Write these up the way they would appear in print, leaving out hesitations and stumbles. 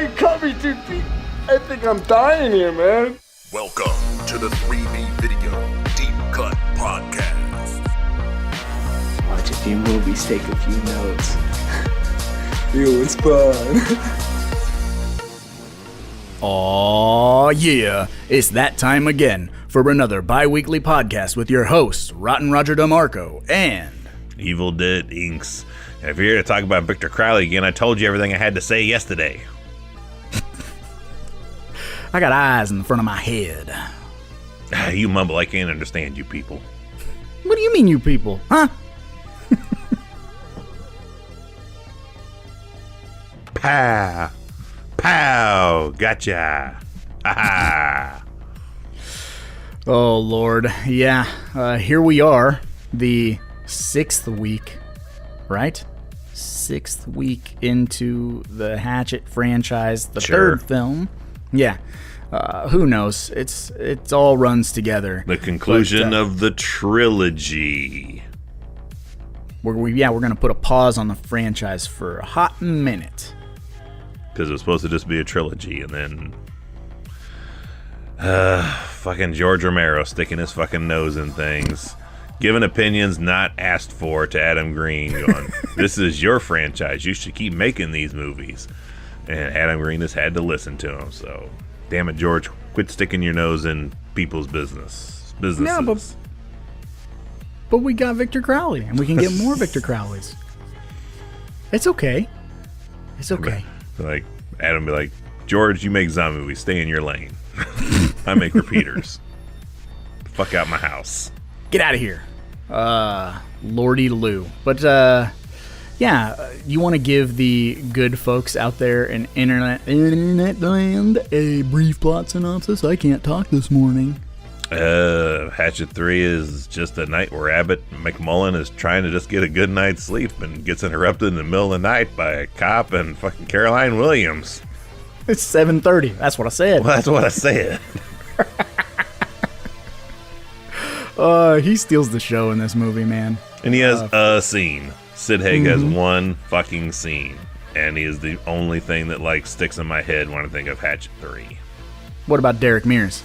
you cut me too deep. I think I'm dying here, man. Welcome to the 3B Video Deep Cut Podcast. Watch a few movies, take a few notes. It was fun. Aw, yeah, it's that time again for another bi-weekly podcast with your hosts, Rotten Roger DeMarco and Evil Dead Inks. If you're here to talk about Victor Crowley again, I told you everything I had to say yesterday. I got eyes in the front of my head. You mumble, I can't understand you people. What do you mean, you people? Huh? Pow! Pow! Gotcha! Ha-ha! Oh, Lord. Yeah, here we are, the 6th week, right? 6th week into the Hatchet franchise, the Sure. third film. Yeah. Who knows? It all runs together. The conclusion of the trilogy. We're going to put a pause on the franchise for a hot minute. Because it was supposed to just be a trilogy, and then fucking George Romero sticking his fucking nose in things, giving opinions not asked for to Adam Green, going, this is your franchise, you should keep making these movies. And Adam Green has had to listen to him, so damn it, George, quit sticking your nose in people's businesses. Yeah, but we got Victor Crowley, and we can get more Victor Crowleys. It's okay. It's okay. Like, Adam be like, George, you make zombie movies, stay in your lane. I make repeaters. Fuck out my house. Get out of here. Lordy Lou. But, yeah, you want to give the good folks out there in internet land a brief plot synopsis? I can't talk this morning. Hatchet III is just a night where Abbott McMullen is trying to just get a good night's sleep and gets interrupted in the middle of the night by a cop and fucking Caroline Williams. It's 7:30. That's what I said. Well, that's what I said. He steals the show in this movie, man. And he has a scene. Sid Haig has one fucking scene, and he is the only thing that like sticks in my head when I think of Hatchet 3. What about Derek Mears?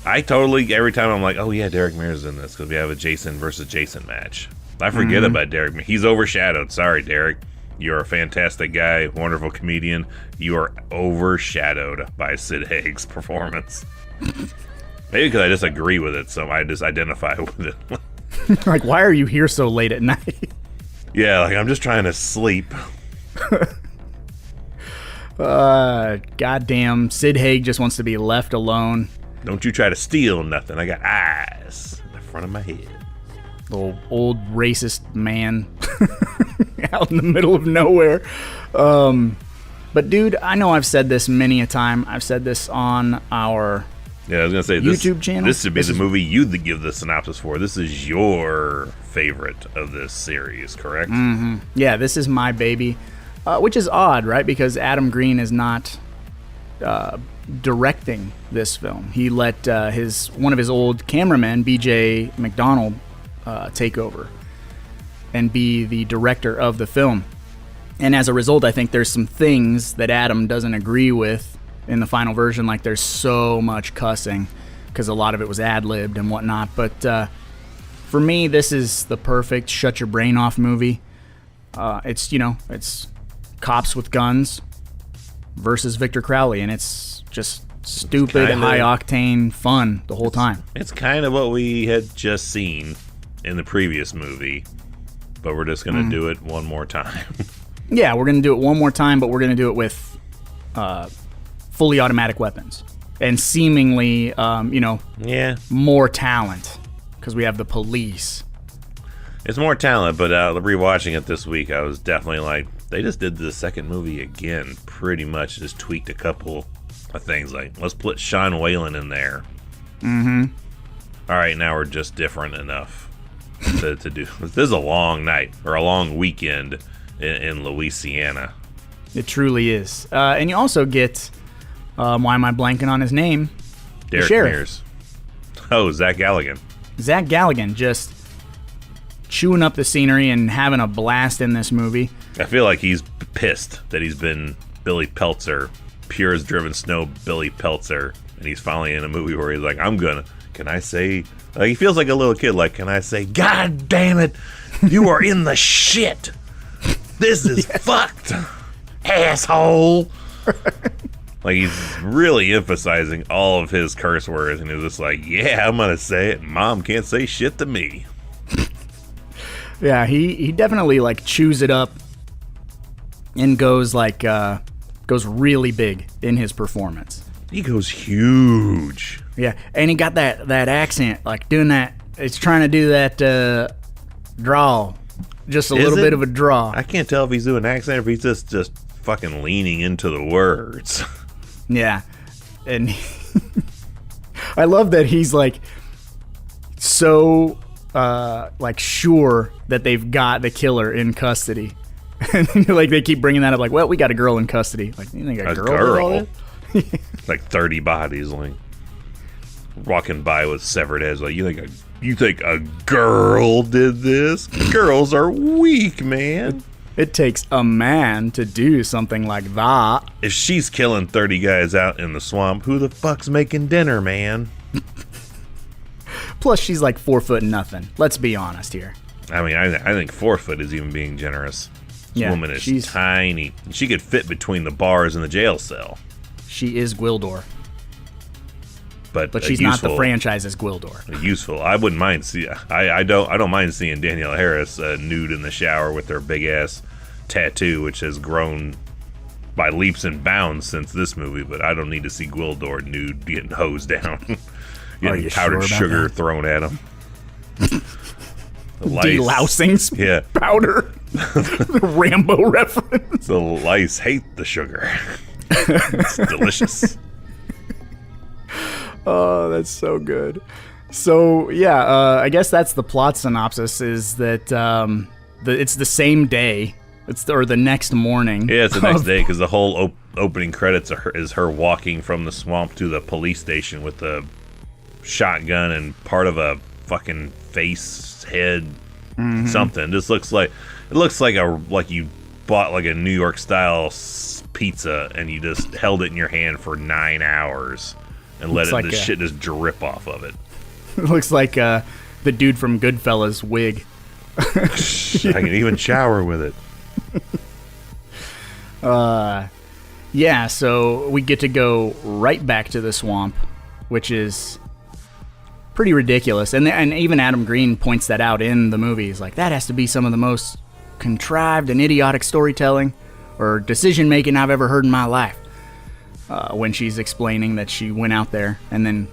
I totally, every time I'm like, oh yeah, Derek Mears is in this because we have a Jason versus Jason match. I forget about Derek Mears. He's overshadowed. Sorry, Derek. You're a fantastic guy, wonderful comedian. You are overshadowed by Sid Haig's performance. Maybe because I just agree with it, so I just identify with it. Like, why are you here so late at night? Yeah, like I'm just trying to sleep. Goddamn, Sid Haig just wants to be left alone. Don't you try to steal nothing. I got eyes in the front of my head. Little old racist man out in the middle of nowhere. But dude, I know I've said this many a time. I've said this on our I was gonna say YouTube channel. This should be the movie you'd give the synopsis for. This is your favorite of this series, correct? Mm-hmm. Yeah, this is my baby, which is odd, right? Because Adam Green is not directing this film. He let one of his old cameramen, B.J. McDonald, take over and be the director of the film. And as a result, I think there's some things that Adam doesn't agree with in the final version. Like, there's so much cussing because a lot of it was ad-libbed and whatnot. But for me, this is the perfect shut your brain off movie. It's cops with guns versus Victor Crowley, and it's just stupid, high-octane fun the whole time. It's kind of what we had just seen in the previous movie, but we're just going to do it one more time. Yeah, we're going to do it one more time, but we're going to do it with fully automatic weapons and seemingly, more talent because we have the police. It's more talent, but rewatching it this week, I was definitely like, they just did the second movie again, pretty much just tweaked a couple of things. Like, let's put Sean Whalen in there. Mm-hmm. All right, now we're just different enough to do. This is a long night, or a long weekend in Louisiana. It truly is. And you also get, why am I blanking on his name? Derek Mears. Oh, Zach Galligan. Zach Galligan just chewing up the scenery and having a blast in this movie. I feel like he's pissed that he's been Billy Peltzer pure as driven snow Billy Peltzer, and he's finally in a movie where he's like, can I say, like, he feels like a little kid, like, can I say, God damn it, you are in the shit. This is fucked, asshole. Like, he's really emphasizing all of his curse words, and he's just like, yeah, I'm gonna say it, and Mom can't say shit to me. Yeah, he definitely, like, chews it up and goes, like, goes really big in his performance. He goes huge. Yeah, and he got that accent, like, doing that, it's trying to do that drawl. Just a little bit of a draw. I can't tell if he's doing an accent or if he's just fucking leaning into the words. Yeah, and I love that he's like so like sure that they've got the killer in custody, and like they keep bringing that up. Like, well, we got a girl in custody. Like, you think a girl? Like 30 bodies, like walking by with severed heads. Like, you think a girl did this? Girls are weak, man. It takes a man to do something like that. If she's killing 30 guys out in the swamp, who the fuck's making dinner, man? Plus, she's like 4 foot nothing. Let's be honest here. I mean, I think 4 foot is even being generous. This woman is tiny. She could fit between the bars in the jail cell. She is Gwildor. But she's not the franchise's Gwildor. Useful. I wouldn't mind see. I don't mind seeing Danielle Harris nude in the shower with her big ass tattoo, which has grown by leaps and bounds since this movie. But I don't need to see Gwildor nude getting hosed down, getting powdered sugar thrown at him. Delousing powder. The Rambo reference. The lice hate the sugar. It's delicious. Oh, that's so good. So, yeah, I guess that's the plot synopsis, is that it's the same day. Or the next morning. Yeah, it's the next day, because the whole opening credits is her walking from the swamp to the police station with a shotgun and part of a fucking face, head, something. It looks like you bought like a New York style pizza and you just held it in your hand for 9 hours. And let shit just drip off of it. It looks like the dude from Goodfellas wig. I can even shower with it. Yeah, so we get to go right back to the swamp, which is pretty ridiculous. And even Adam Green points that out in the movie. He's like, that has to be some of the most contrived and idiotic storytelling or decision-making I've ever heard in my life. When she's explaining that she went out there and then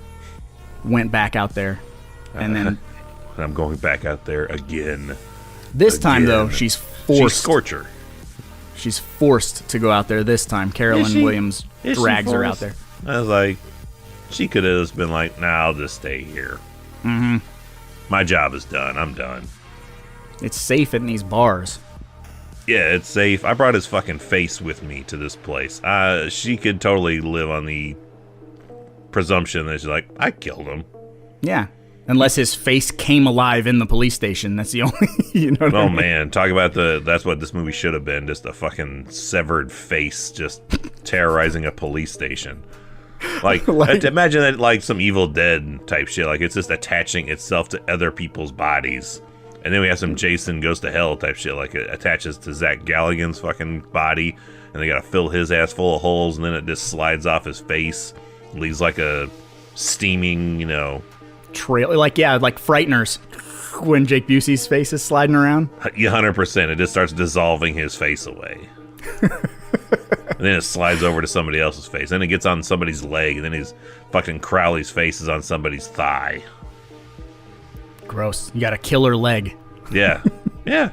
went back out there. And then I'm going back out there again. This time, though, she's forced. She's Scorcher. She's forced to go out there this time. Carolyn Williams drags her out there. I was like, she could have just been like, nah, I'll just stay here. Mm-hmm. My job is done. I'm done. It's safe in these bars. Yeah, it's safe. I brought his fucking face with me to this place. She could totally live on the presumption that she's like, I killed him. Yeah. Unless his face came alive in the police station. That's the only, you know what I mean? Man, talk about that's what this movie should have been. Just a fucking severed face just terrorizing a police station. Like imagine that, like some Evil Dead type shit. Like it's just attaching itself to other people's bodies. And then we have some Jason Goes to Hell type shit, like it attaches to Zach Galligan's fucking body, and they gotta fill his ass full of holes, and then it just slides off his face, leaves like a steaming, trail, like Frighteners, when Jake Busey's face is sliding around. 100%, it just starts dissolving his face away. And then it slides over to somebody else's face, then it gets on somebody's leg, and then his fucking Crowley's face is on somebody's thigh. Gross. You got a killer leg. Yeah. Yeah.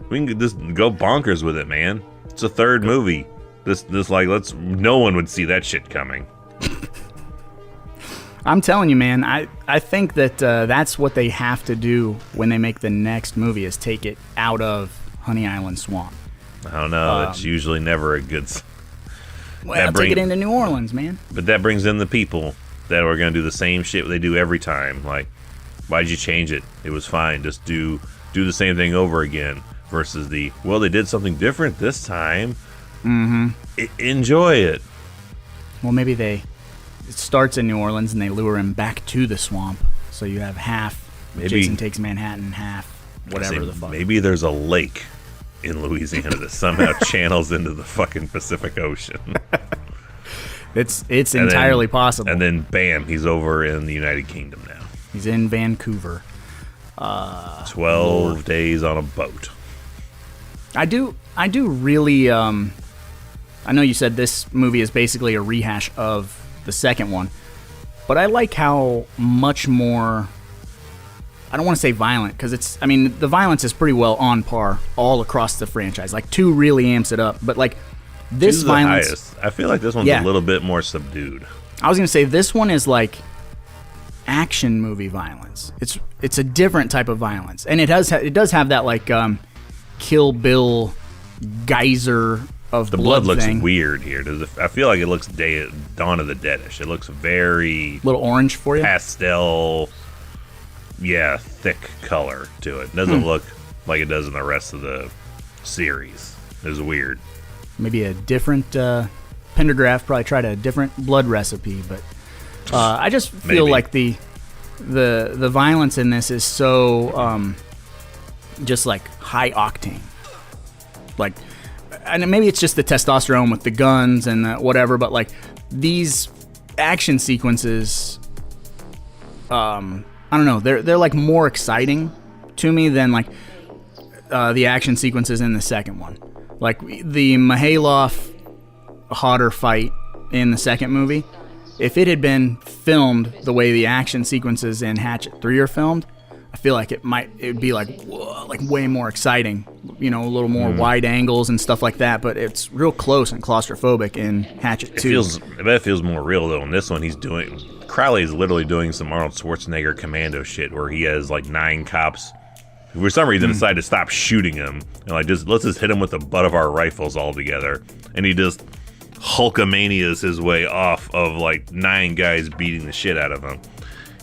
We can just go bonkers with it, man. It's a third movie. No one would see that shit coming. I'm telling you, man, I think that that's what they have to do when they make the next movie, is take it out of Honey Island Swamp. I don't know. It's usually never a good... Well, take it into New Orleans, man. But that brings in the people that are going to do the same shit they do every time. Like, why'd you change it? It was fine. Just do the same thing over again. Versus they did something different this time. Mm-hmm. Enjoy it. Well, maybe it starts in New Orleans and they lure him back to the swamp. So you have half Jason Takes Manhattan, half whatever the fuck. Maybe there's a lake in Louisiana that somehow channels into the fucking Pacific Ocean. It's entirely possible. And then, bam, he's over in the United Kingdom now. He's in Vancouver. 12 days on a boat. I do really. I know you said this movie is basically a rehash of the second one, but I like how much more. I don't want to say violent because the violence is pretty well on par all across the franchise. Like 2 really amps it up, but like this violence, the highest. I feel like this one's a little bit more subdued. I was gonna say this one is like action movie violence. It's a different type of violence, and it does have that like Kill Bill geyser of the blood looks thing. weird here. I feel like it looks Dawn of the Deadish. It looks very little orange for you, pastel. Yeah, thick color to it. Doesn't look like it does in the rest of the series. It's weird. Maybe a different Pendergraft probably tried a different blood recipe, but I just feel like the violence in this is so just like high octane. Like, and maybe it's just the testosterone with the guns and the whatever, but like these action sequences, I don't know. They're like more exciting to me than like the action sequences in the second one. Like the Mihailov Hodder fight in the second movie. If it had been filmed the way the action sequences in Hatchet 3 are filmed, I feel like it would be like whoa, like way more exciting. You know, a little more wide angles and stuff like that. But it's real close and claustrophobic in Hatchet 2. I bet it feels more real though. In this one, Crowley is literally doing some Arnold Schwarzenegger commando shit where he has like 9 cops who for some reason decide to stop shooting him and like let's just hit him with the butt of our rifles all together, and he just Hulkamanias his way off of like 9 guys beating the shit out of him.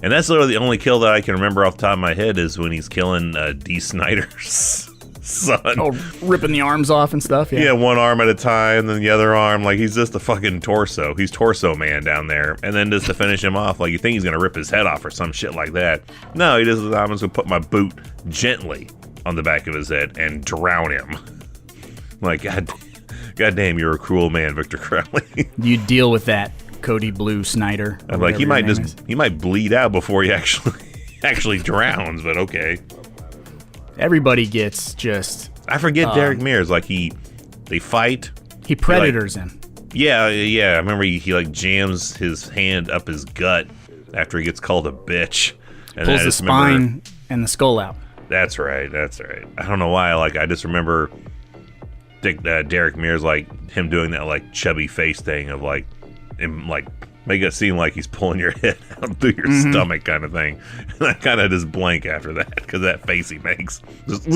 And that's literally the only kill that I can remember off the top of my head is when he's killing D. Snyder's son. Oh, ripping the arms off and stuff. Yeah, one arm at a time, then the other arm. Like, he's just a fucking torso. He's Torso Man down there. And then just to finish him off, like, you think he's going to rip his head off or some shit like that. No, he just, I'm just going to put my boot gently on the back of his head and drown him. Like, God damn, you're a cruel man, Victor Crowley. You deal with that, Cody Blue Snyder. I'm like, he might bleed out before he actually drowns, but okay. Everybody gets just. I forget Derek Mears. Like they fight. He predators him. Yeah. I remember he like jams his hand up his gut after he gets called a bitch. And pulls the spine and the skull out. That's right. I don't know why. Like I just remember Derek Mears, like him doing that like chubby face thing of like him like make it seem like he's pulling your head out through your stomach kind of thing. And I kind of just blank after that because that face he makes. Just,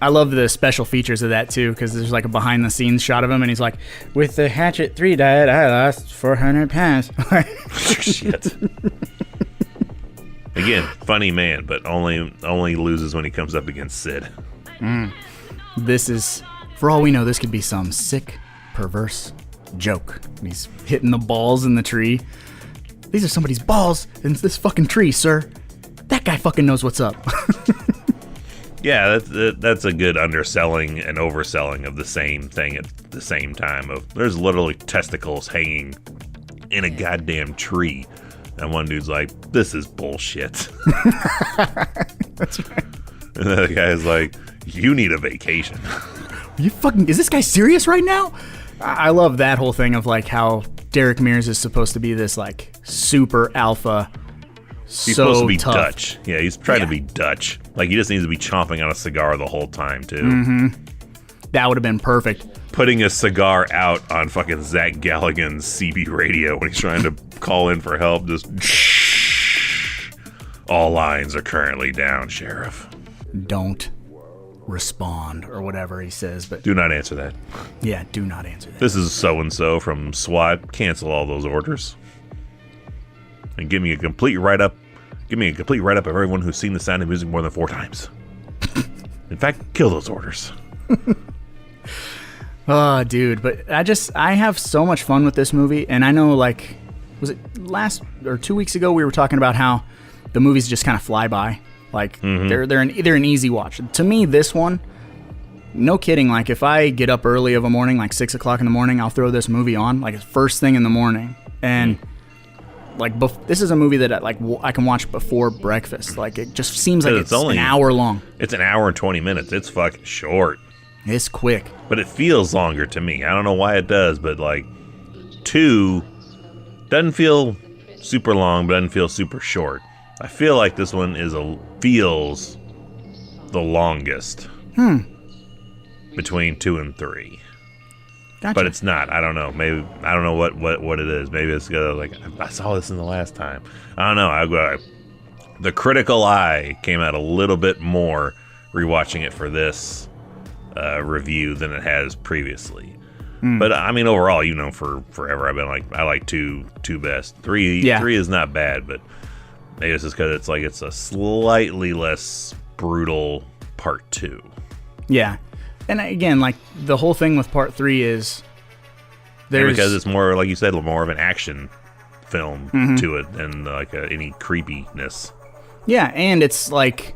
I love the special features of that too because there's like a behind the scenes shot of him and he's like, with the Hatchet 3 diet, I lost 400 pounds. Shit. Again, funny man, but only loses when he comes up against Sid. This is, for all we know, this could be some sick, perverse joke. He's hitting the balls in the tree. These are somebody's balls in this fucking tree, sir. That guy fucking knows what's up. Yeah, that's a good underselling and overselling of the same thing at the same time. There's literally testicles hanging in a goddamn tree. And one dude's like, this is bullshit. That's right. And the other guy's like, you need a vacation. Is this guy serious right now? I love that whole thing of like how Derek Mears is supposed to be this like super alpha. He's supposed to be tough. Dutch. Yeah, he's trying to be Dutch. Like he just needs to be chomping on a cigar the whole time too. That would have been perfect. Putting a cigar out on fucking Zach Galligan's CB radio when he's trying to call in for help. Just all lines are currently down, Sheriff. Don't respond or whatever he says, but do not answer that. Yeah, do not answer that. This is so-and-so from SWAT. Cancel all those orders. And give me a complete write-up. Give me a complete write-up of everyone who's seen The Sound of Music more than 4 times. In fact, kill those orders. Oh, dude, but I have so much fun with this movie, and I know, like, was it last or 2 weeks ago we were talking about how the movies just kind of fly by, like they're an easy watch. To me, this one, no kidding, like if I get up early of a morning, like 6 o'clock in the morning, I'll throw this movie on, like first thing in the morning, and like this is a movie that I can watch before breakfast. Like it just seems like it's only an hour long. It's an hour and 20 minutes. It's fucking short. It's quick. But it feels longer to me. I don't know why it does, but like 2 doesn't feel super long, but doesn't feel super short. I feel like this one feels the longest between 2 and 3. Gotcha. But it's not. I don't know. Maybe I don't know what it is. Maybe it's like I saw this in the last time. I don't know. The critical eye came out a little bit more rewatching it for this review than it has previously. But I mean, overall, for forever I've been like, I like 2 best. 3 is not bad, but maybe it's just because it's a slightly less brutal part 2. Yeah. And again, like the whole thing with part 3 is because it's more, like you said, more of an action film to it than like any creepiness. Yeah, and it's like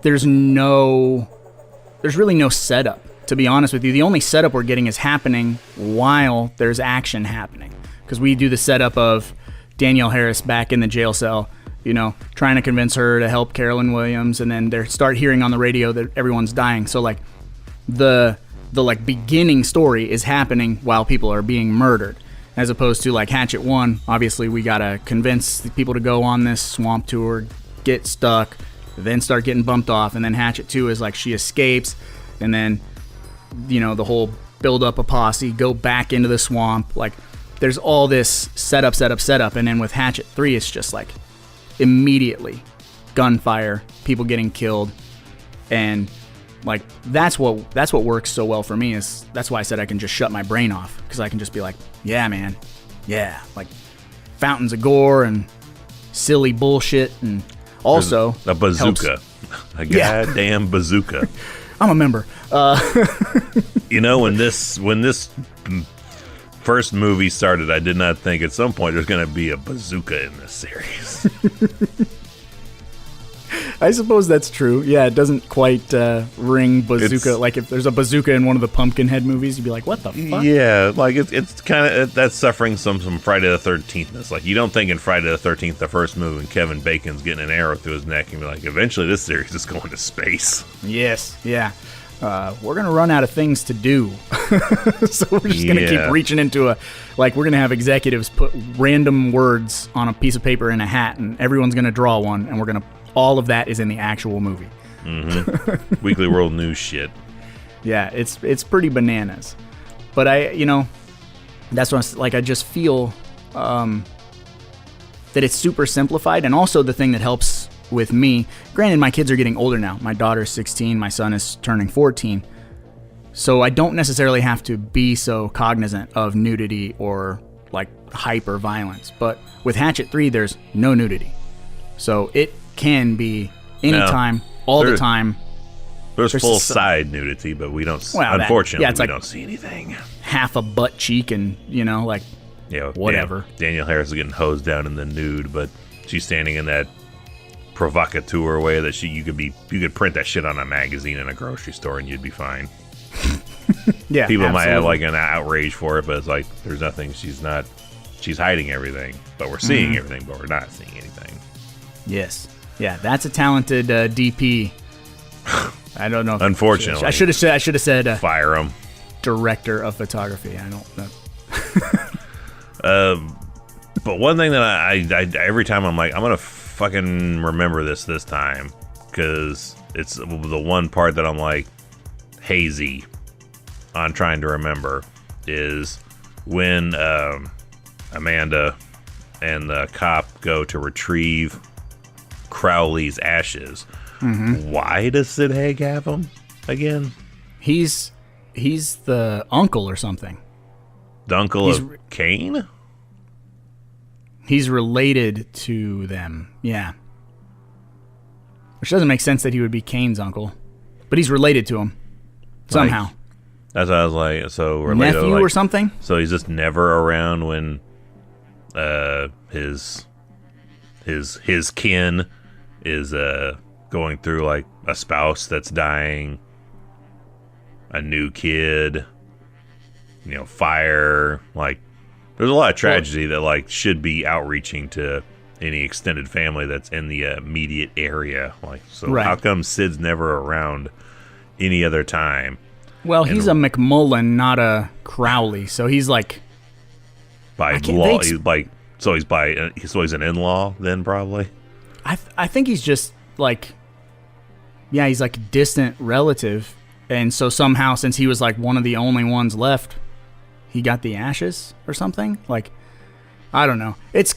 there's really no setup, to be honest with you. The only setup we're getting is happening while there's action happening. Because we do the setup of Danielle Harris back in the jail cell, trying to convince her to help Carolyn Williams, and then they start hearing on the radio that everyone's dying. So like the like beginning story is happening while people are being murdered, as opposed to like Hatchet 1. Obviously, we gotta convince the people to go on this swamp tour, get stuck, then start getting bumped off, and then Hatchet 2 is like she escapes, and then the whole build up a posse, go back into the swamp. Like there's all this setup, and then with Hatchet 3, it's just like immediately gunfire, people getting killed, and like that's what works so well for me. Is that's why I said I can just shut my brain off, because I can just be like, yeah, man, yeah, like fountains of gore and silly bullshit, and also a bazooka, a goddamn bazooka. I'm a member. When this first movie started, I did not think at some point there's going to be a bazooka in this series. I suppose that's true. Yeah, it doesn't quite ring bazooka. Like if there's a bazooka in one of the Pumpkinhead movies, you'd be like, what the fuck? Yeah, like it's kind of, that's suffering some Friday the 13th-ness. Like you don't think in Friday the 13th, the first movie, when Kevin Bacon's getting an arrow through his neck, and be like, eventually this series is going to space. Yes, yeah. We're going to run out of things to do. So we're just going to keep reaching into we're going to have executives put random words on a piece of paper in a hat, and everyone's going to draw one, and all of that is in the actual movie. Weekly World News shit. Yeah, it's pretty bananas. But that's what I just feel that it's super simplified, and also the thing that helps with me, granted my kids are getting older now. My daughter's 16, my son is turning 14. So I don't necessarily have to be so cognizant of nudity or like hyper violence. But with Hatchet 3, there's no nudity. So it can be anytime, all the time. There's full side nudity, but we don't. Unfortunately, we don't see anything. Half a butt cheek, and whatever. Danielle Harris is getting hosed down in the nude, but she's standing in that provocateur way that you could print that shit on a magazine in a grocery store and you'd be fine. Yeah, people might have like an outrage for it, but it's like there's nothing. She's hiding everything, but we're seeing everything, but we're not seeing anything. Yes. Yeah, that's a talented DP. I don't know. Unfortunately, I should have said fire him. Director of photography. I don't know. But one thing that I every time I'm like, I'm gonna fucking remember this time, because it's the one part that I'm like hazy on trying to remember, is when Amanda and the cop go to retrieve Crowley's ashes. Why does Sid Haig have them again? He's the uncle or something. The uncle of Kane? He's related to them, yeah. Which doesn't make sense that he would be Kane's uncle. But he's related to him somehow. That's what I was like. So Orlando, nephew like, or something. So he's just never around when his kin is going through like a spouse that's dying, a new kid, fire. Like, there's a lot of tragedy that like should be outreaching to any extended family that's in the immediate area. Like, so right. How come Sid's never around any other time? Well, he's a McMullen, not a Crowley, so he's like by law. He's an in-law then probably. I think he's just like, yeah, he's like a distant relative, and so somehow since he was like one of the only ones left, he got the ashes or something. Like, I don't know. It's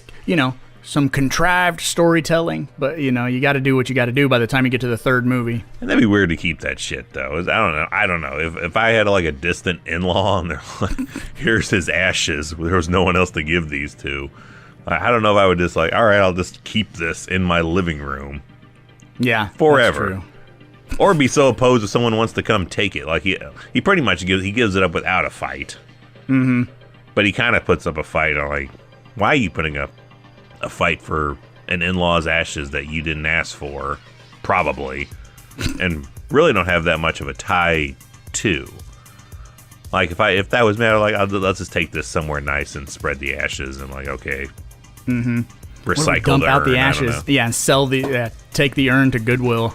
some contrived storytelling, but you got to do what you got to do by the time you get to the third movie. And that'd be weird to keep that shit though. I don't know. If I had like a distant in-law and they're like, here's his ashes, there was no one else to give these to. I don't know if I would just like, all right, I'll just keep this in my living room. Yeah, forever. That's true. Or be so opposed if someone wants to come take it. Like he pretty much gives it up without a fight. Mm-hmm. But he kind of puts up a fight on like, why are you putting up a fight for an in-law's ashes that you didn't ask for, probably, and really don't have that much of a tie to. Like if that was me, I'd like, let's just take this somewhere nice and spread the ashes and like, okay, recycle dump the out urn, the ashes, yeah, and sell take the urn to Goodwill.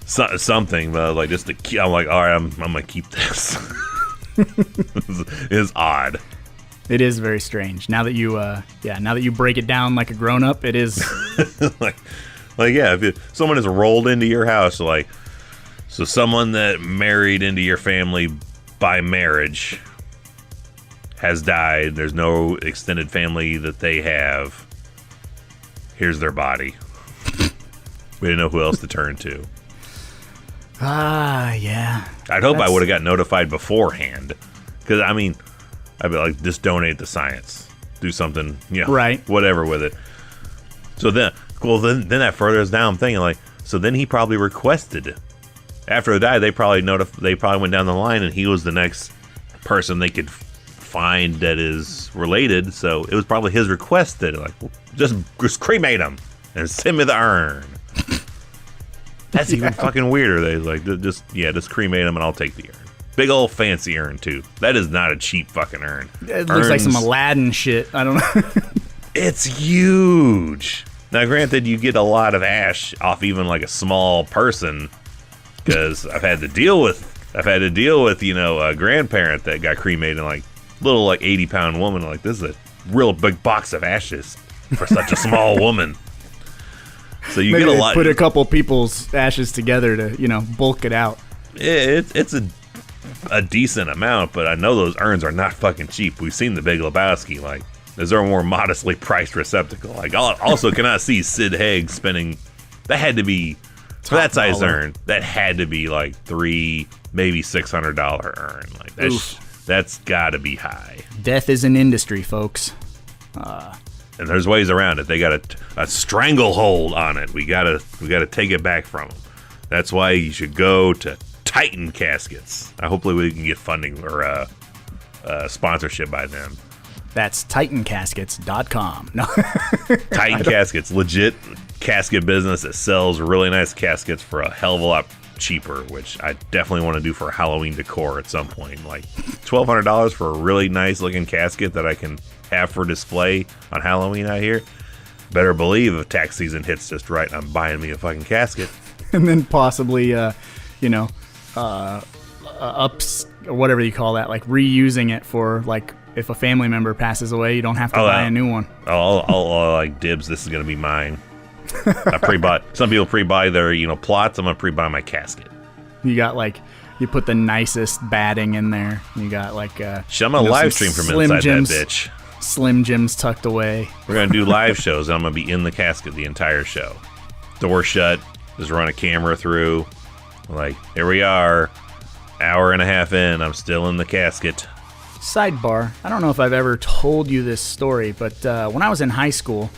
Something, but like just to, I'm like, all right, I'm gonna keep this. It's odd. It is very strange. Now that you break it down like a grown up, it is like yeah. If someone has rolled into your house, like, so someone that married into your family by marriage has died. There's no extended family that they have. Here's their body. We didn't know who else to turn to. Yeah. I'd hope I would have got notified beforehand, because I mean, I'd be like, just donate to science, do something, right, whatever with it. So then that furthers down. I'm thinking like, so then he probably requested, after he died, they probably went down the line, and he was the next person they could find that is related. So it was probably his request that like, just cremate him and send me the urn. That's even fucking weirder. They like, just cremate him and I'll take the urn. Big old fancy urn too. That is not a cheap fucking urn. It looks like some Aladdin shit. I don't know. It's huge. Now, granted, you get a lot of ash off even like a small person, because I've had to deal with a grandparent that got cremated, like little like 80-pound woman. Like, this is a real big box of ashes for such a small woman. So you get a lot. Put a couple people's ashes together to bulk it out. It's a decent amount, but I know those urns are not fucking cheap. We've seen The Big Lebowski. Like, is there a more modestly priced receptacle? Like, also cannot see Sid Haig spending. That had to be for that size urn. That had to be like $300, maybe $600 urn. Like that's got to be high. Death is an industry, folks. And there's ways around it. They got a stranglehold on it. We gotta take it back from them. That's why you should go to Titan Caskets. Hopefully we can get funding or sponsorship by them. That's TitanCaskets.com. No. Titan Caskets, legit casket business that sells really nice caskets for a hell of a lot cheaper, which I definitely want to do for Halloween decor at some point. Like $1,200 for a really nice looking casket that I can have for display on Halloween out here. Better believe if tax season hits just right, I'm buying me a fucking casket. And then possibly, ups or whatever you call that, like reusing it for like if a family member passes away, you don't have to buy a new one. I'll like dibs. This is gonna be mine. I pre-bought. Some people pre-buy their plots. I'm gonna pre-buy my casket. You got like, you put the nicest batting in there. You got like I'm gonna live stream from inside that bitch. Slim Jims tucked away. We're gonna do live shows. And I'm gonna be in the casket the entire show. Door shut. Just run a camera through. Like, here we are, hour and a half in. I'm still in the casket. Sidebar. I don't know if I've ever told you this story, but when I was in high school,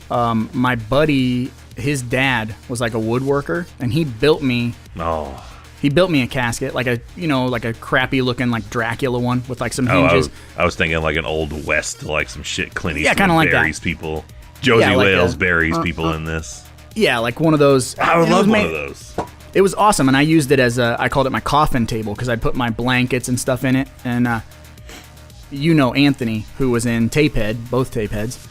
my buddy, his dad was like a woodworker, and he built me He built me a casket, like a crappy looking like Dracula one with like some hinges. I was thinking like an old West, like some shit Clint Eastwood kind of like buries that. people. Josie Yeah, like Wales buries people in this. Yeah, like one of those. I would love one of those. It was awesome, and I used it as I called it my coffin table because I'd put my blankets and stuff in it. And Anthony, who was in Tapehead, both Tapeheads,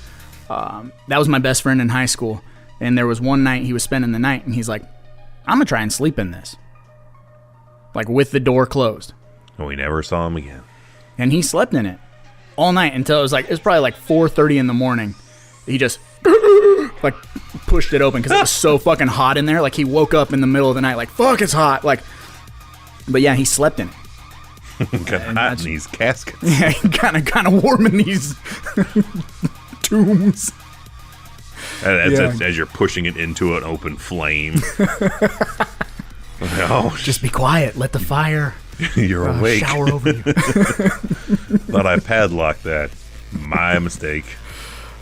that was my best friend in high school. And there was one night he was spending the night, and he's like, I'm going to try and sleep in this. Like, with the door closed. And we never saw him again. And he slept in it all night until it was probably like 4:30 in the morning. He just, like, pushed it open because it was so fucking hot in there. Like, he woke up in the middle of the night like, fuck, it's hot. Like, but yeah, he slept in it. Got hot in these caskets. Yeah, kind of warm in these tombs. As you're pushing it into an open flame. Oh, just be quiet. Let the fire you're awake. shower over you. Thought I padlocked that. My mistake.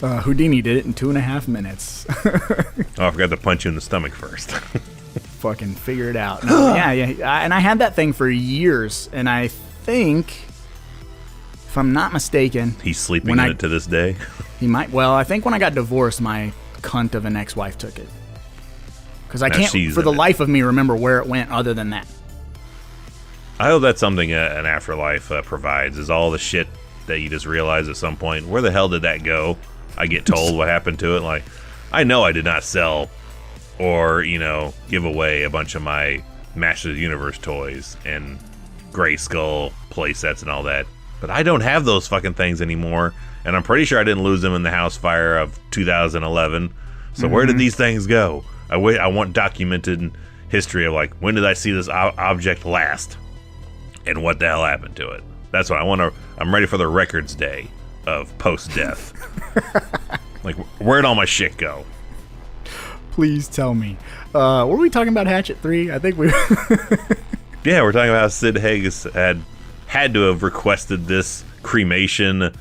Houdini did it in 2.5 minutes. Oh, I forgot to punch you in the stomach first. Fucking figure it out. No, yeah. And I had that thing for years, and I think, if I'm not mistaken, He's sleeping in it to this day. He might. Well, I think when I got divorced, my cunt of an ex-wife took it. Because I can't, for the life of me, remember where it went other than that. I hope that's something an afterlife provides, is all the shit that you just realize at some point. Where the hell did that go? I get told what happened to it. Like, I know I did not sell or, give away a bunch of my Masters of the Universe toys and Gray Skull play sets and all that. But I don't have those fucking things anymore. And I'm pretty sure I didn't lose them in the house fire of 2011. So where did these things go? I want documented history of, like, when did I see this object last? And what the hell happened to it? That's what I want to... I'm ready for the records day of post-death. Like, where'd all my shit go? Please tell me. Were we talking about Hatchet 3? I think we... Yeah, we're talking about how Sid Haig had to have requested this cremation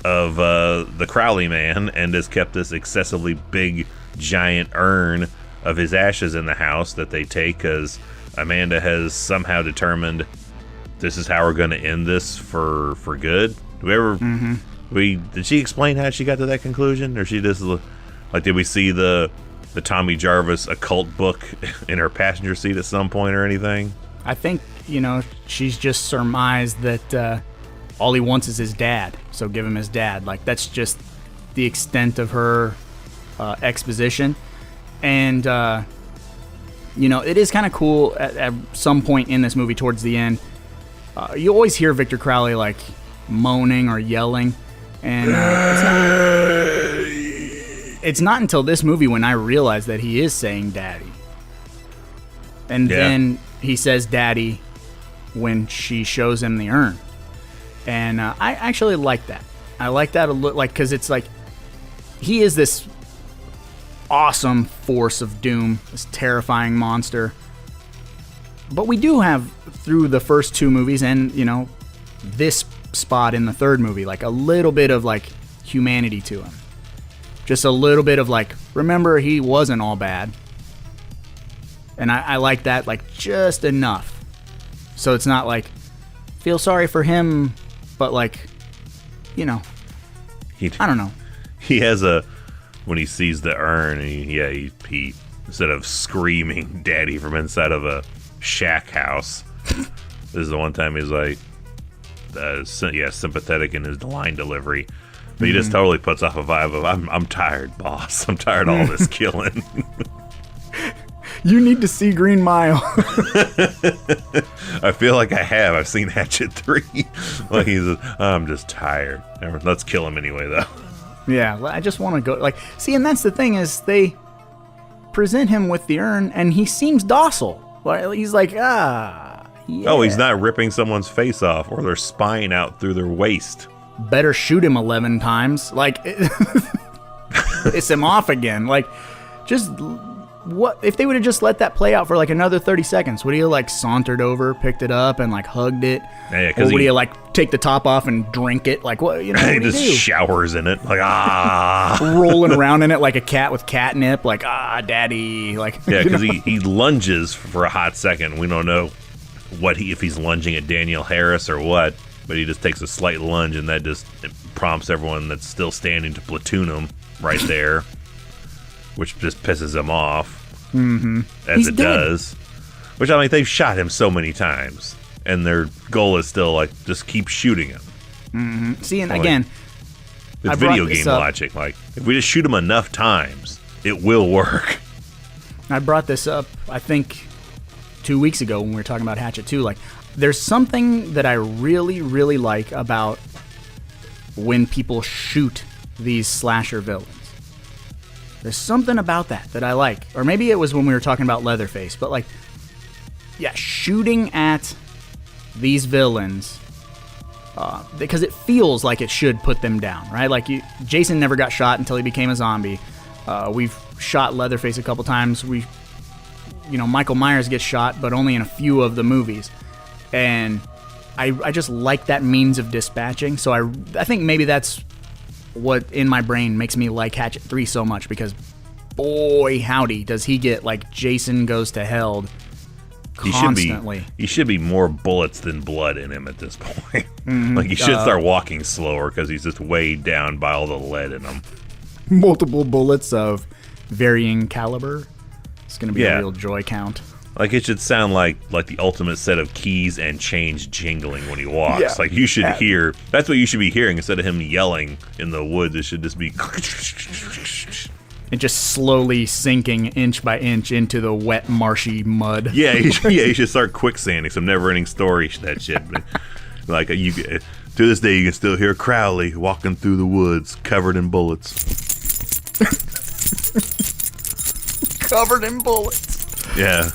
of the Crowley man and has kept this excessively big, giant urn of his ashes in the house that they take because Amanda has somehow determined this is how we're going to end this for good. Did she explain how she got to that conclusion, or she just like, did we see the Tommy Jarvis occult book in her passenger seat at some point or anything? I think she's just surmised that all he wants is his dad, so give him his dad. Like, that's just the extent of her exposition. And it is kind of cool at some point in this movie towards the end. You always hear Victor Crowley like moaning or yelling, and it's not until this movie when I realized that he is saying daddy. And then he says daddy when she shows him the urn. And I actually like that. I like that a little, like, because it's like he is this awesome force of doom, this terrifying monster. But we do have, through the first two movies and, this spot in the third movie, like a little bit of like humanity to him. Just a little bit of like, remember, he wasn't all bad. And I like that, like, just enough. So it's not like, feel sorry for him, but like, I don't know. He has when he sees the urn, he instead of screaming daddy from inside of a shack house, this is the one time he's like, sympathetic in his line delivery. But he just totally puts off a vibe of, I'm tired, boss. I'm tired of all this killing. You need to see Green Mile. I feel like I have. I've seen Hatchet 3. Like, I'm just tired. Let's kill him anyway, though. Yeah, I just want to go. Like, see, and that's the thing is they present him with the urn, and he seems docile. Like, he's like, yeah. Oh, he's not ripping someone's face off or their spine out through their waist. Better shoot him 11 times. Like, piss him off again. Like, just... What if they would have just let that play out for like another 30 seconds? Would he have like sauntered over, picked it up, and like hugged it? Yeah, or would he have like take the top off and drink it? Like, what? He just showers in it, like rolling around in it like a cat with catnip, like daddy, like. Yeah, because he lunges for a hot second. We don't know if he's lunging at Danielle Harris or what, but he just takes a slight lunge, and that just prompts everyone that's still standing to platoon him right there, which just pisses him off, as He's it dead. does. Which, I mean, they've shot him so many times, and their goal is still, like, just keep shooting him. See, and Like, again, It's I brought video this game up. logic. Like, if we just shoot him enough times, it will work. I brought this up, I think, 2 weeks ago when we were talking about Hatchet 2. Like, there's something that I really, really like about when people shoot these slasher villains. There's something about that I like. Or maybe it was when we were talking about Leatherface. But, like, yeah, shooting at these villains, because it feels like it should put them down, right? Like, Jason never got shot until he became a zombie. We've shot Leatherface a couple times. Michael Myers gets shot, but only in a few of the movies. And I just like that means of dispatching. So I think maybe that's what in my brain makes me like Hatchet 3 so much, because boy howdy does he get like Jason Goes to Hell constantly. He should be more bullets than blood in him at this point. Like, he should start walking slower because he's just weighed down by all the lead in him. Multiple bullets of varying caliber. It's going to be a Yeah. real joy count. Like, it should sound like the ultimate set of keys and chains jingling when he walks. Yeah. Like, you should hear... That's what you should be hearing instead of him yelling in the woods. It should just be... And just slowly sinking inch by inch into the wet, marshy mud. Yeah, you should start quicksanding some never-ending story, that shit. Like, to this day, you can still hear Crowley walking through the woods covered in bullets. Covered in bullets. Yeah,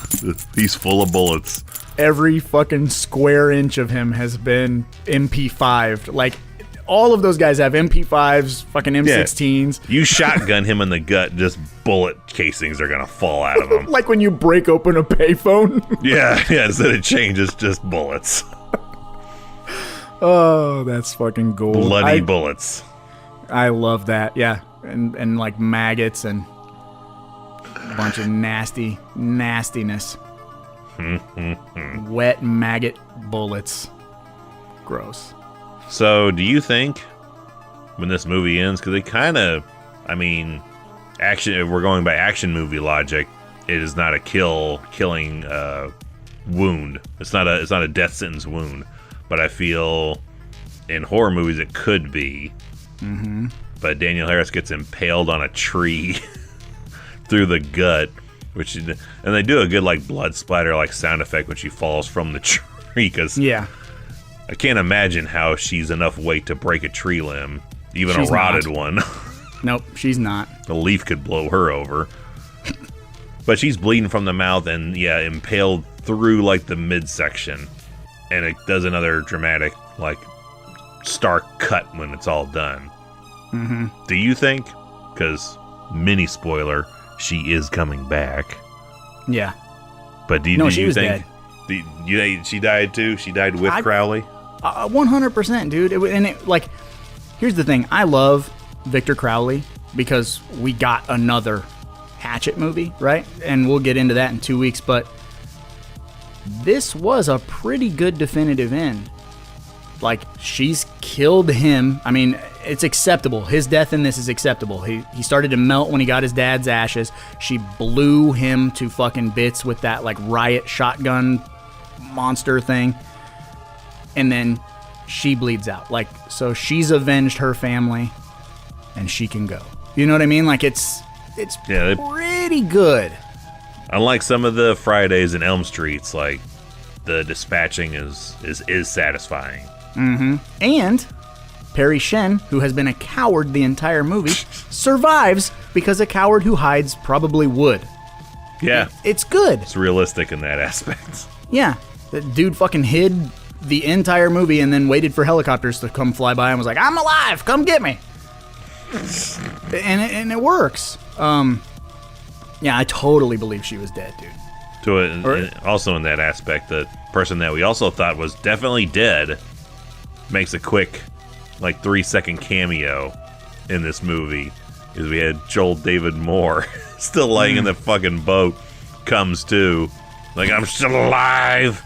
he's full of bullets. Every fucking square inch of him has been MP5'd. Like, all of those guys have MP5s, fucking M16s. You shotgun him in the gut, just bullet casings are gonna fall out of him. Like when you break open a payphone. Yeah, instead of change, it's just bullets. Oh, that's fucking gold. Bloody bullets. I love that, yeah. And like maggots and a bunch of nastiness. Wet maggot bullets. Gross. So, do you think when this movie ends, because it kind of, I mean, action, if we're going by action movie logic, it is not a killing wound. It's not a death sentence wound. But I feel in horror movies it could be. Mm-hmm. But Danielle Harris gets impaled on a tree through the gut, and they do a good like blood splatter like sound effect when she falls from the tree. Because yeah. I can't imagine how she's enough weight to break a tree limb, even She's a rotted not. one. Nope, she's not. A leaf could blow her over. But she's bleeding from the mouth and, yeah, impaled through, like, the midsection. And it does another dramatic, like, stark cut when it's all done. Mm-hmm. Do you think? Because, mini spoiler, she is coming back. Yeah. But do she you was think... dead. She died, too? She died with Crowley? 100%, dude. Here's the thing. I love Victor Crowley because we got another Hatchet movie, right? And we'll get into that in 2 weeks, but this was a pretty good definitive end. Like, she's killed him. I mean, it's acceptable. His death in this is acceptable. He started to melt when he got his dad's ashes. She blew him to fucking bits with that, like, riot shotgun monster thing. And then she bleeds out. Like, so she's avenged her family, and she can go. You know what I mean? Like, it's pretty good. Unlike some of the Fridays and Elm Streets, like, the dispatching is satisfying. Mm-hmm. And Perry Shen, who has been a coward the entire movie, survives because a coward who hides probably would. Yeah. It's good. It's realistic in that aspect. Yeah. The dude fucking hid the entire movie and then waited for helicopters to come fly by and was like, I'm alive, come get me. and it works. Yeah, I totally believe she was dead, dude. Also in that aspect, the person that we also thought was definitely dead makes a quick, like, 3-second cameo in this movie. Because we had Joel David Moore still laying in the fucking boat, comes to, Like, I'm still alive.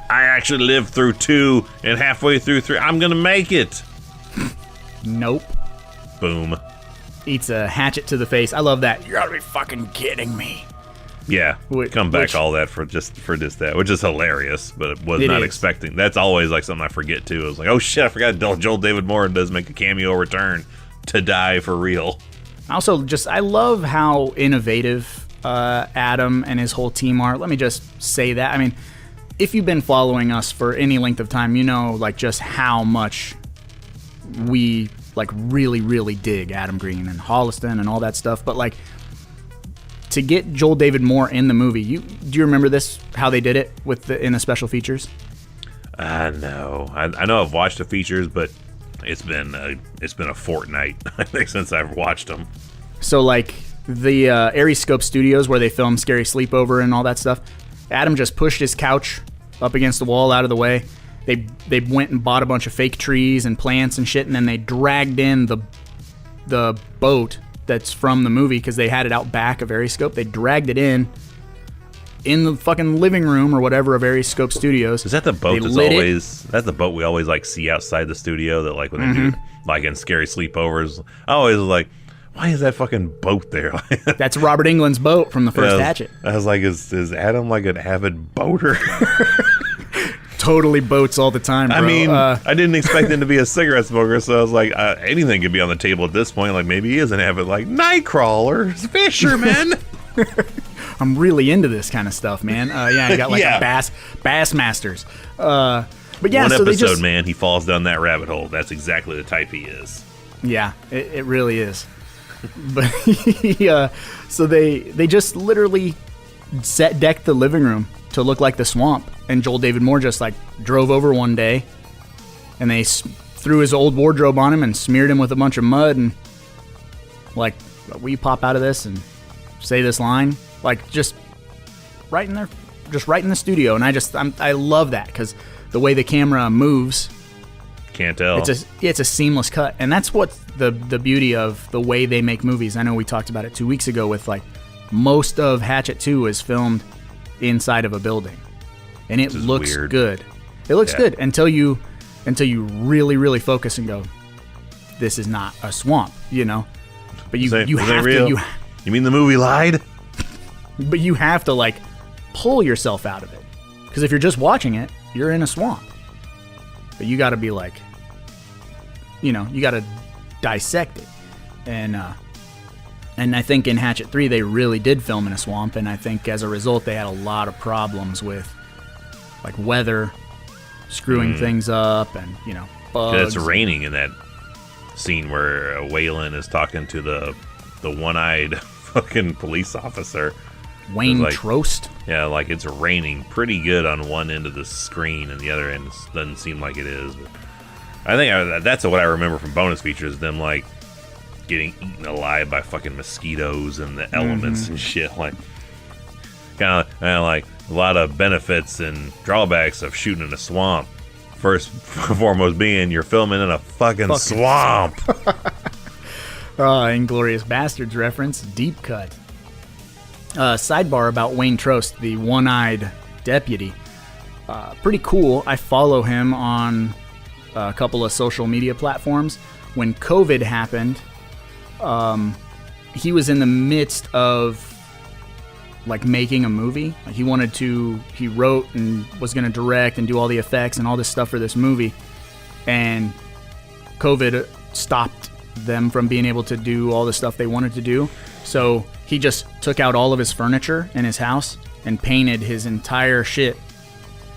I actually lived through 2 and halfway through 3. I'm gonna make it. Nope. Boom. Eats a hatchet to the face. I love that. You gotta be fucking kidding me. Yeah, come back all that for just that, which is hilarious, but it was not expecting. That's always like something I forget too. I was like, oh shit, I forgot Joel David Moore does make a cameo return to die for real. Also, I love how innovative Adam and his whole team are. Let me just say that. I mean, if you've been following us for any length of time, you know like just how much we like really, really dig Adam Green and Holliston and all that stuff. But like, to get Joel David Moore in the movie, do you remember this? How they did it in the special features? No, I know I've watched the features, but it's been a fortnight I think since I've watched them. So like the Aries Scope Studios where they filmed Scary Sleepover and all that stuff, Adam just pushed his couch up against the wall out of the way. They went and bought a bunch of fake trees and plants and shit, and then they dragged in the boat that's from the movie because they had it out back of Aries Scope. They dragged it in the fucking living room or whatever of Aries Scope Studios. Is that the boat that's the boat we always like see outside the studio that like when they do like in Scary Sleepovers? I always like, why is that fucking boat there? That's Robert Englund's boat from the first Hatchet. I was like, is Adam like an avid boater? Totally boats all the time, bro. I mean, I didn't expect him to be a cigarette smoker, so I was like, anything could be on the table at this point. Like, maybe he is an avid, like, night crawlers, fisherman. I'm really into this kind of stuff, man. Yeah, I got like a bass masters. But yeah, one so episode, man, he falls down that rabbit hole. That's exactly the type he is. Yeah, it really is. But so they just literally decked the living room to look like the swamp, and Joel David Moore just like drove over one day, and they threw his old wardrobe on him and smeared him with a bunch of mud, and like, will you pop out of this and say this line? Like just right in the studio, and I love that because the way the camera moves, can't tell. It's a seamless cut, and that's what the beauty of the way they make movies. I know we talked about it 2 weeks ago with like most of Hatchet 2 is filmed inside of a building, and it looks weird. Good. It looks good until you really, really focus and go, this is not a swamp, you know. But you have to. You mean the movie lied? But you have to like pull yourself out of it, because if you're just watching it, you're in a swamp. But you got to be like, you know, you got to dissect it, and I think in Hatchet 3 they really did film in a swamp, and I think as a result they had a lot of problems with like weather screwing things up, and you know, bugs. It's raining in that scene where Waylon is talking to the one-eyed fucking police officer. Wayne Trost. Yeah, like it's raining pretty good on one end of the screen, and the other end doesn't seem like it is. But I think that's what I remember from bonus features, them like getting eaten alive by fucking mosquitoes and the elements and shit. Like, kind of like a lot of benefits and drawbacks of shooting in a swamp. First and foremost being you're filming in a fucking swamp. Inglourious Bastards reference, deep cut. Sidebar about Wayne Trost, the one-eyed deputy. Pretty cool. I follow him on a couple of social media platforms. When COVID happened, he was in the midst of like making a movie. He wrote and was going to direct and do all the effects and all this stuff for this movie. And COVID stopped them from being able to do all the stuff they wanted to do. So he just took out all of his furniture in his house and painted his entire shit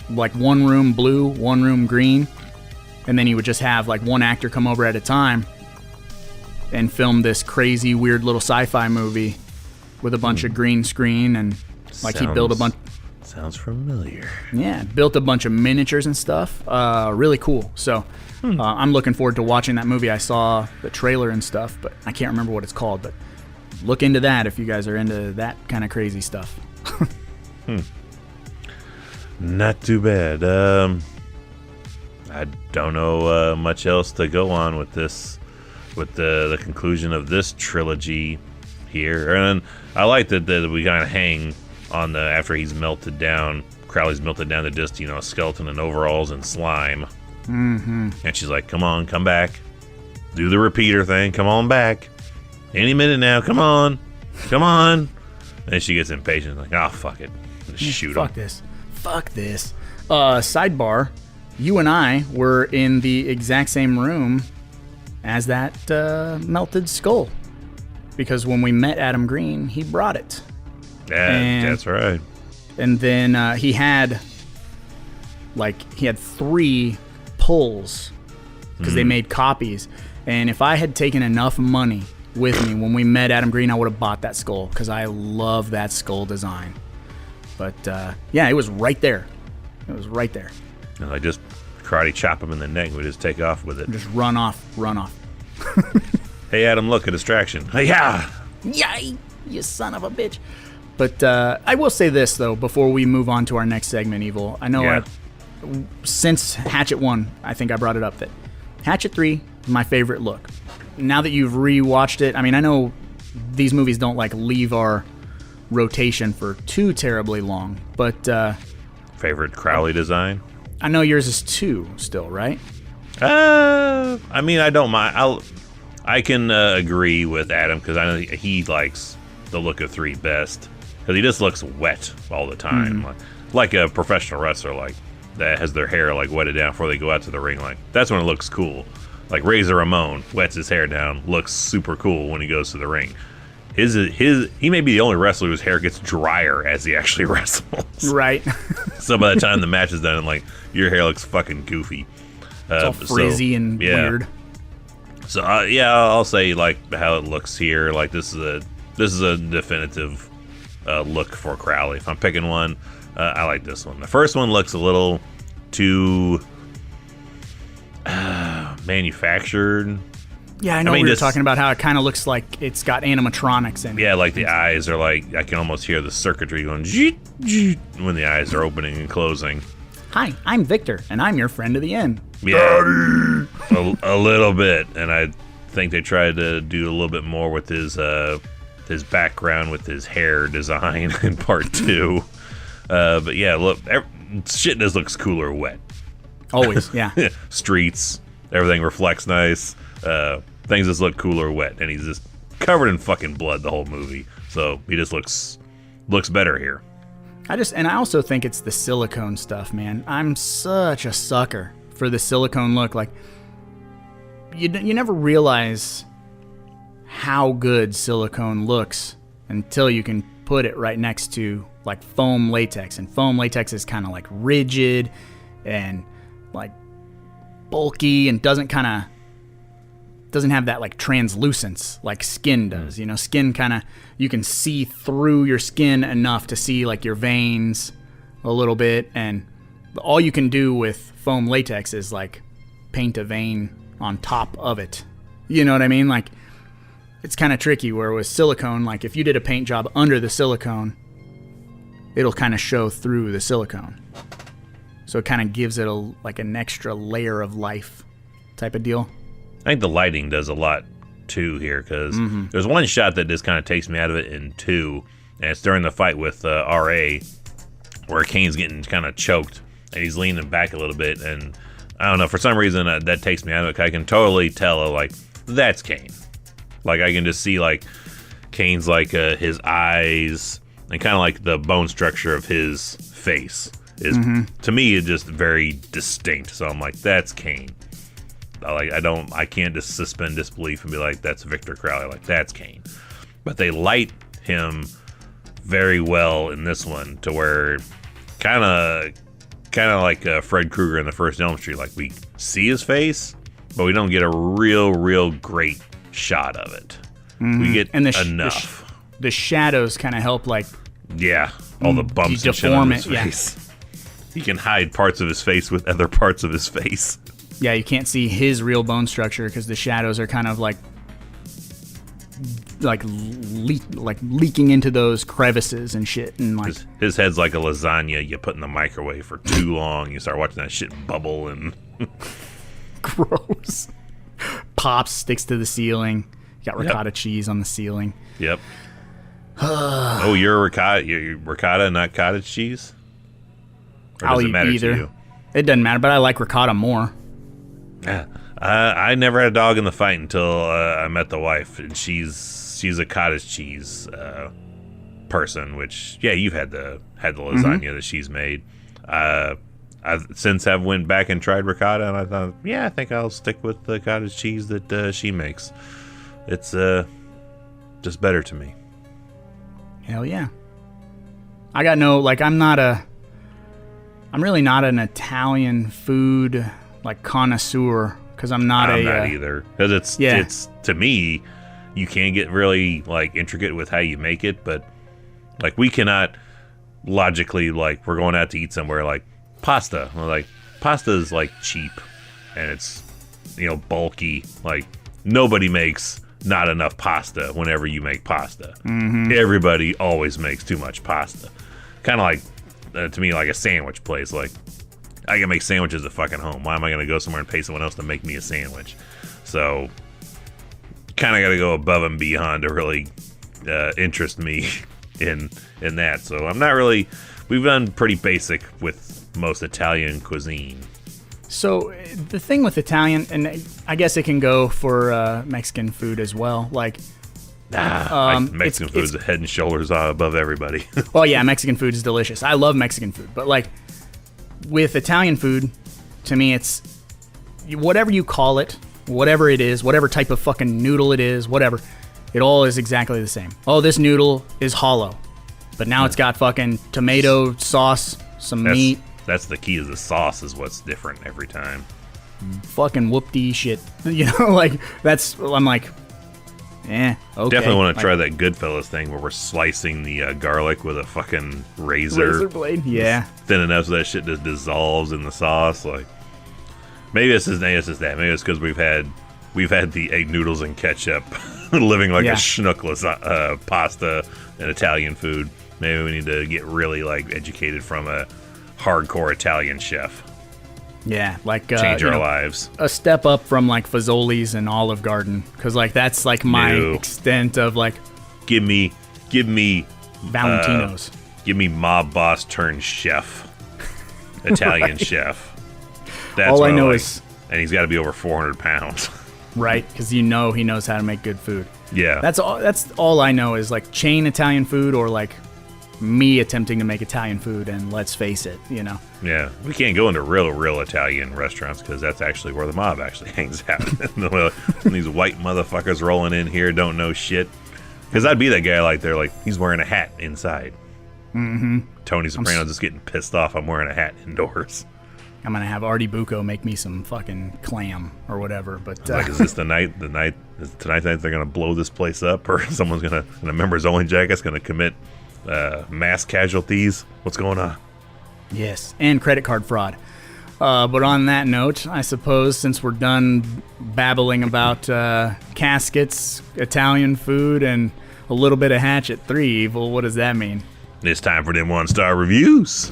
like one room blue, one room green. And then he would just have like one actor come over at a time and film this crazy, weird little sci-fi movie with a bunch of green screen, and like he built a bunch. Sounds familiar. Yeah, built a bunch of miniatures and stuff. Really cool. So I'm looking forward to watching that movie. I saw the trailer and stuff, but I can't remember what it's called. But look into that if you guys are into that kind of crazy stuff. Not too bad. I don't know much else to go on with this, with the conclusion of this trilogy here. And I like that we kind of hang on the after he's melted down. Crowley's melted down to just, a skeleton in overalls and slime. Mm-hmm. And she's like, come on, come back. Do the repeater thing. Come on back. Any minute now. Come on. Come on. And she gets impatient. Like, oh, fuck it. Just shoot him. Fuck this. Sidebar. You and I were in the exact same room as that melted skull. Because when we met Adam Green, he brought it. Yeah, that's right. And then he had 3 pulls because they made copies. And if I had taken enough money with me when we met Adam Green, I would have bought that skull because I love that skull design. But yeah, it was right there. It was right there. And I just karate chop him in the neck. We just take off with it. Just run off. Hey, Adam, look, a distraction. Hey, yeah. Yay, you son of a bitch. But I will say this, though, before we move on to our next segment, Evil. I know since Hatchet 1, I think I brought it up, that Hatchet 3 is my favorite look. Now that you've rewatched it, I mean, I know these movies don't, leave our rotation for too terribly long, but... favorite Crowley design? I know yours is 2 still, right? I mean, I don't mind. I can agree with Adam, because I know he likes the look of 3 best. Because he just looks wet all the time. Like a professional wrestler, that has their hair, wetted down before they go out to the ring. That's when it looks cool. Like Razor Ramon wets his hair down, looks super cool when he goes to the ring. He may be the only wrestler whose hair gets drier as he actually wrestles. Right. So by the time the match is done, your hair looks fucking goofy. It's all frizzy and weird. So I'll say how it looks here. This is a definitive look for Crowley. If I'm picking one, I like this one. The first one looks a little too manufactured. Yeah, I know we were talking about how it kind of looks like it's got animatronics in it. Yeah, the eyes are I can almost hear the circuitry going when the eyes are opening and closing. Hi, I'm Victor, and I'm your friend of the end. Yeah, a little bit, and I think they tried to do a little bit more with his background with his hair design in part 2. But yeah, look, shit just looks cooler wet. Always, yeah. Streets, everything reflects nice. Things just look cooler wet, and he's just covered in fucking blood the whole movie. So he just looks better here. I also think it's the silicone stuff, man. I'm such a sucker for the silicone look. You never realize how good silicone looks until you can put it right next to foam latex, and foam latex is kind of rigid and bulky and doesn't have that translucence like skin does. Skin you can see through your skin enough to see your veins a little bit, and all you can do with foam latex is paint a vein on top of it. You know what I mean? It's kind of tricky, where with silicone, if you did a paint job under the silicone, it'll kind of show through the silicone. So it kind of gives it an extra layer of life type of deal. I think the lighting does a lot too here, because there's one shot that just kind of takes me out of it in 2, and it's during the fight with R.A., where Kane's getting kind of choked, and he's leaning back a little bit, and I don't know, for some reason that takes me out of it. I can totally tell, that's Kane. I can just see, Kane's, his eyes, and kind of, the bone structure of his face is, to me, it's just very distinct. So I'm that's Kane. I can't just suspend disbelief and be that's Victor Crowley. That's Kane. But they light him very well in this one, to where kind of like Fred Krueger in the first Elm Street. We see his face, but we don't get a real great shot of it. We get enough. The shadows kind of help, all the bumps and shit on his face. He can hide parts of his face with other parts of his face. Yeah, you can't see his real bone structure because the shadows are kind of leaking into those crevices and shit, and his head's like a lasagna you put in the microwave for too long. You start watching that shit bubble and gross. Pops, sticks to the ceiling. You got ricotta cheese on the ceiling. Yep. Oh, you're ricotta, not cottage cheese? Or does I'll it eat matter either. to you? It doesn't matter, but I like ricotta more. Yeah. I never had a dog in the fight until I met the wife, and she's a cottage cheese person. Which, yeah, you've had the lasagna that she's made. I since have went back and tried ricotta, and I thought, yeah, I think I'll stick with the cottage cheese that she makes. It's just better to me. Hell yeah. I got no, like, I'm really not an Italian food, like, connoisseur, because I'm not either. Because it's, to me, you can get really, like, intricate with how you make it, but, like, we cannot logically, like, we're going out to eat somewhere, like, pasta. Like, pasta is, like, cheap, and it's, bulky. Like, nobody makes not enough pasta whenever you make pasta. Mm-hmm. Everybody always makes too much pasta. Kind of like, to me, like a sandwich place. Like, I can make sandwiches at fucking home. Why am I going to go somewhere and pay someone else to make me a sandwich? So, kind of got to go above and beyond to really interest me in that. So, I'm not really... We've done pretty basic with most Italian cuisine. So, the thing with Italian, and I guess it can go for Mexican food as well, like... Mexican food is head and shoulders above everybody. Well, yeah, Mexican food is delicious. I love Mexican food. But, like, with Italian food, to me, it's... Whatever you call it, whatever it is, whatever type of fucking noodle it is, whatever, it all is exactly the same. Oh, this noodle is hollow. But now it's got fucking tomato sauce, meat... That's the key, is the sauce is what's different every time. Fucking whoop-dee shit. Like, I'm like, okay. Definitely want to try that Goodfellas thing where we're slicing the garlic with a fucking razor blade? Yeah. Thin enough so that shit just dissolves in the sauce. Like, maybe it's just that. Maybe it's because we've had the egg noodles and ketchup living like a schnookless pasta and Italian food. Maybe we need to get really, like, educated from a hardcore Italian chef. Yeah, like change our lives. A step up from like Fazoli's and Olive Garden, because like that's like my extent of like. Give me Valentino's. Give me mob boss turned chef, Italian chef. That's all I know is, and he's got to be over 400 pounds. Right, because he knows how to make good food. Yeah, that's all I know is like chain Italian food or like me attempting to make Italian food, and let's face it, Yeah, we can't go into real Italian restaurants because that's actually where the mob actually hangs out. These white motherfuckers rolling in here don't know shit. Because I'd be that guy like they're like, he's wearing a hat inside. Mm-hmm. Tony Soprano just getting pissed off I'm wearing a hat indoors. I'm gonna have Artie Bucco make me some fucking clam or whatever. But like, is this tonight they're gonna blow this place up, or someone's gonna, in a members only jacket's gonna commit mass casualties? What's going on? Yes, and credit card fraud. But on that note, I suppose since we're done babbling about caskets, Italian food, and a little bit of Hatchet III, well, what does that mean? It's time for them 1-star reviews.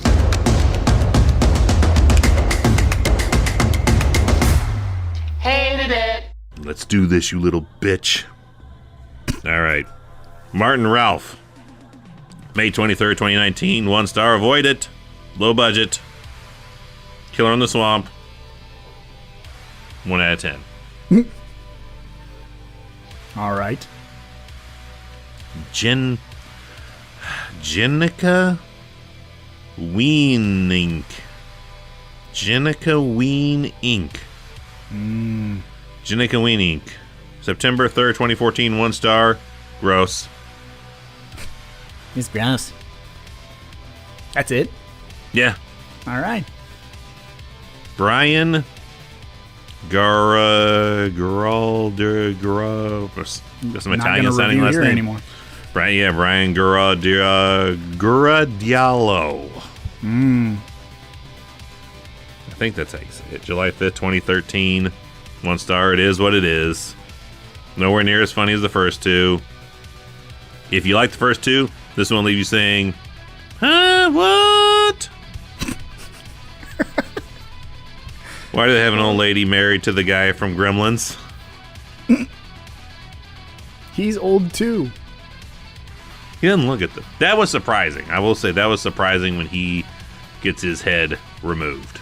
Hated it. Let's do this, you little bitch. All right. Martin Ralph. May 23rd, 2019. 1-star. Avoid it. Low budget. Killer in the Swamp. 1 out of 10. All right. Jenica Ween Inc. Jenica Ween Inc. Jenica Ween Inc. September 3rd, 2014. 1-star. Gross. It's gross. That's it? Yeah. All right. Brian some Italian sounding last name anymore. Brian Guradialo. I think that's how you say it. July 5th, 2013. 1-star. It is what it is. Nowhere near as funny as the first two. If you like the first two, this one will leave you saying, huh, what? Why do they have an old lady married to the guy from Gremlins? He's old too. He doesn't look at them. That was surprising. I will say that was surprising when he gets his head removed.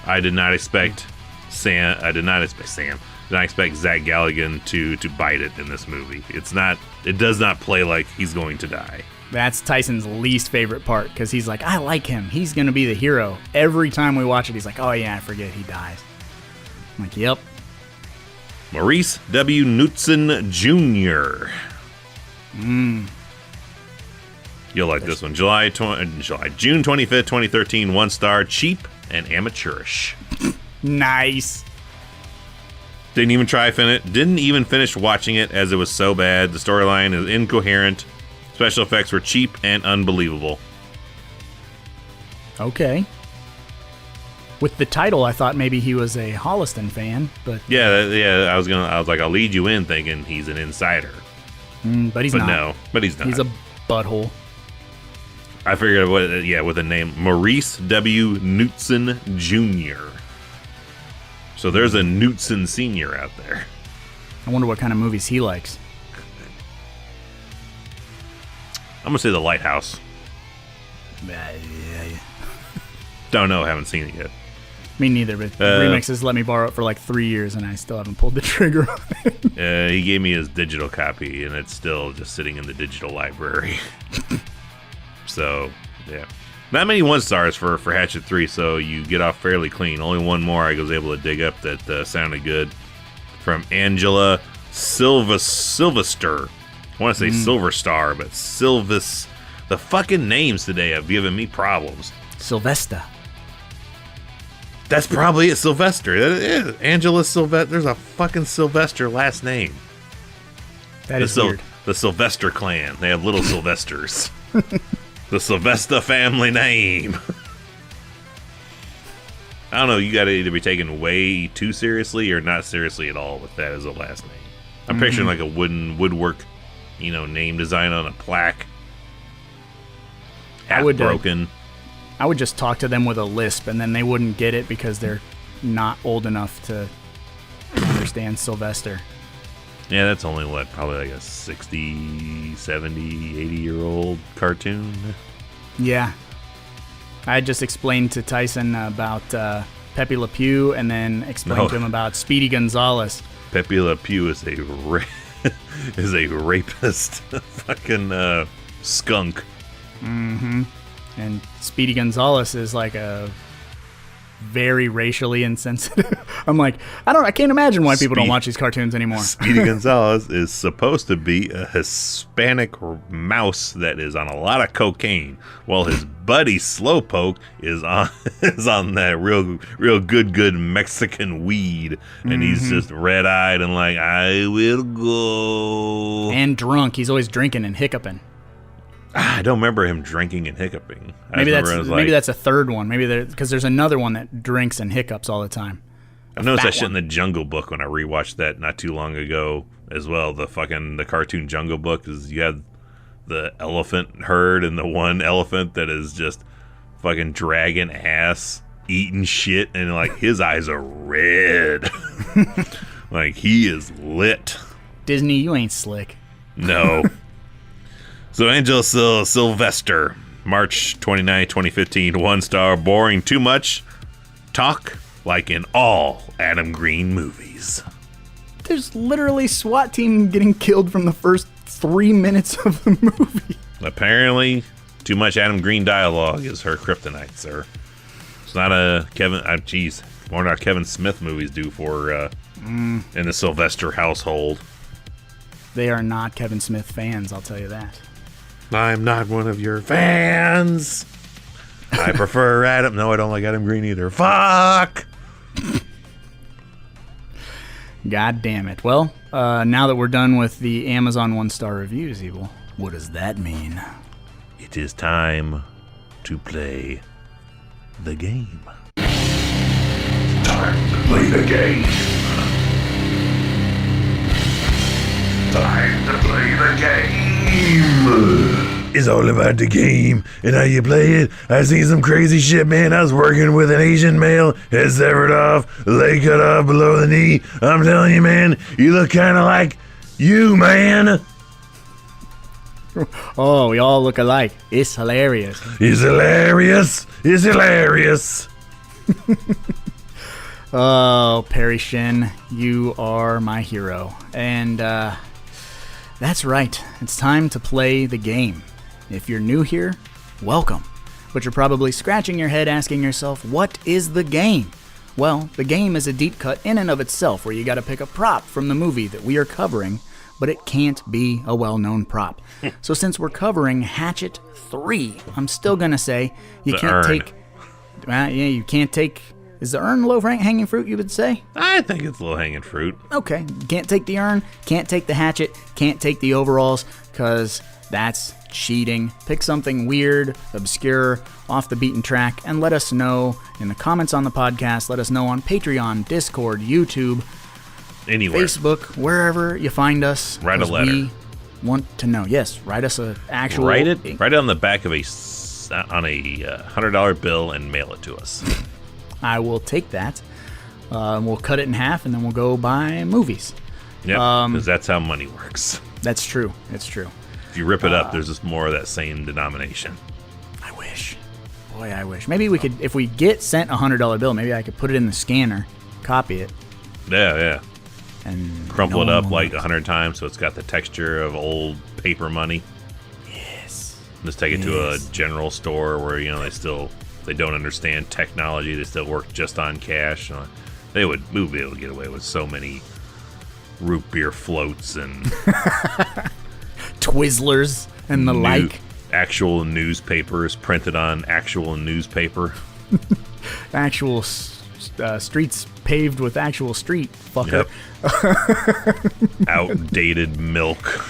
I did not expect Sam. I did not expect Zach Galligan to bite it in this movie. It does not play like he's going to die. That's Tyson's least favorite part because he's like, I like him. He's going to be the hero. Every time we watch it, he's like, oh yeah, I forget he dies. I'm like, yep. Maurice W. Knudsen Jr. You'll like this one. June 25th, 2013, 1 star, cheap and amateurish. Nice. Didn't even finish watching it as it was so bad. The storyline is incoherent. Special effects were cheap and unbelievable. Okay. With the title, I thought maybe he was a Holliston fan, but yeah. I was like, I'll lead you in thinking he's an insider, but he's not. No, but he's not. He's a butthole. I figured, with a name, Maurice W. Knudsen Jr. So there's a Knudsen Sr. out there. I wonder what kind of movies he likes. I'm gonna say The Lighthouse. Don't know, haven't seen it yet. Me neither, but Remixes let me borrow it for like 3 years, and I still haven't pulled the trigger on it. He gave me his digital copy, and it's still just sitting in the digital library. So, yeah. Not many 1 stars for Hatchet 3, so you get off fairly clean. Only one more I was able to dig up that sounded good. From Angela Sylvester. I want to say Silver Star, but Sylvis. The fucking names today have given me problems. Sylvester. That's probably it, Sylvester. That is Angela Sylvester. There's a fucking Sylvester last name. That is weird. The Sylvester clan. They have little Sylvesters. The Sylvester family name. I don't know. You got to either be taken way too seriously or not seriously at all with that as a last name. I'm picturing like a woodwork, name design on a plaque. Half broken. I would just talk to them with a lisp, and then they wouldn't get it because they're not old enough to understand Sylvester. Yeah, that's only probably like a 60, 70, 80-year-old cartoon. Yeah. I just explained to Tyson about Pepe Le Pew, and then explained to him about Speedy Gonzales. Pepe Le Pew is a rapist, fucking skunk. Mm-hmm. And Speedy Gonzales is like a very racially insensitive. I'm like, I can't imagine why people don't watch these cartoons anymore. Speedy Gonzales is supposed to be a Hispanic mouse that is on a lot of cocaine, while his buddy Slowpoke is on that real good Mexican weed, and he's just red-eyed and like, I will go. And drunk. He's always drinking and hiccuping. I don't remember him drinking and hiccuping. Maybe that's a third one. Maybe because there's another one that drinks and hiccups all the time. I noticed that shit in the Jungle Book when I rewatched that not too long ago as well. The cartoon Jungle Book is you have the elephant herd and the one elephant that is just fucking dragging ass, eating shit, and like his eyes are red. Like he is lit. Disney, you ain't slick. No. So Angela Sylvester, March 29, 2015, 1 star, boring, too much, talk like in all Adam Green movies. There's literally SWAT team getting killed from the first 3 minutes of the movie. Apparently, too much Adam Green dialogue is her kryptonite, sir. It's not a more than our Kevin Smith movies do for in the Sylvester household. They are not Kevin Smith fans, I'll tell you that. I'm not one of your fans. I prefer Adam. No, I don't like Adam Green either. Fuck. God damn it. Well, now that we're done with the Amazon 1-star reviews, Evil, what does that mean? It is time to play the game. Time to play the game. Time to play the game. It's all about the game and how you play it. I seen some crazy shit, man. I was working with an Asian male, head severed off, leg cut off below the knee. I'm telling you, man, you look kind of like you, man. Oh, we all look alike. It's hilarious. It's hilarious. It's hilarious. Oh, Perry Shin, you are my hero. And that's right. It's time to play the game. If you're new here, welcome. But you're probably scratching your head asking yourself, what is the game? Well, the game is a deep cut in and of itself where you got to pick a prop from the movie that we are covering, but it can't be a well-known prop. So since we're covering Hatchet III, I'm still going to say you can't take... you can't take... Is the urn low-hanging fruit, you would say? I think it's low-hanging fruit. Okay. Can't take the urn, can't take the hatchet, can't take the overalls, because that's cheating. Pick something weird, obscure, off the beaten track, and let us know in the comments on the podcast. Let us know on Patreon, Discord, YouTube, Anywhere. Facebook, wherever you find us. Write a letter. We want to know. Yes, write us an actual... Write it on the back of on a $100 bill and mail it to us. I will take that. We'll cut it in half, and then we'll go buy movies. Yep, because that's how money works. That's true. It's true. If you rip it up, there's just more of that same denomination. I wish. Boy, I wish. Maybe we could, if we get sent a $100 bill, maybe I could put it in the scanner, copy it, Yeah. and Crumple it no up one like will 100 times so it's got the texture of old paper money. Yes. Just take it to a Yes. general store where, they don't understand technology. They still work just on cash. We would be able to get away with so many root beer floats and Twizzlers and the like. actual newspapers printed on actual newspaper. Actual streets paved with actual street. Fucker. Yep. Outdated milk.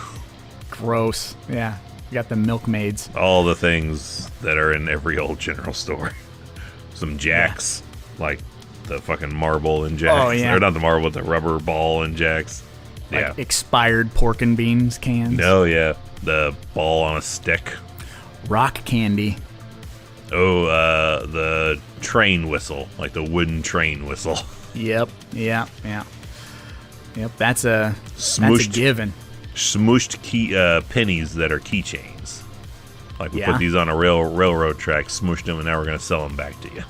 Gross. Yeah. You got the milkmaids. All the things that are in every old general store. Some Jacks, like the fucking marble and Jacks. Oh, yeah. Or not the marble, but the rubber ball and Jacks. Like Yeah. expired pork and beans cans. No, yeah. The ball on a stick. Rock candy. Oh, the train whistle, like the wooden train whistle. Yep. Yep. That's a given. Smooshed pennies that are keychains. Like we Yeah. put these on a railroad track, smooshed them, and now we're gonna sell them back to you.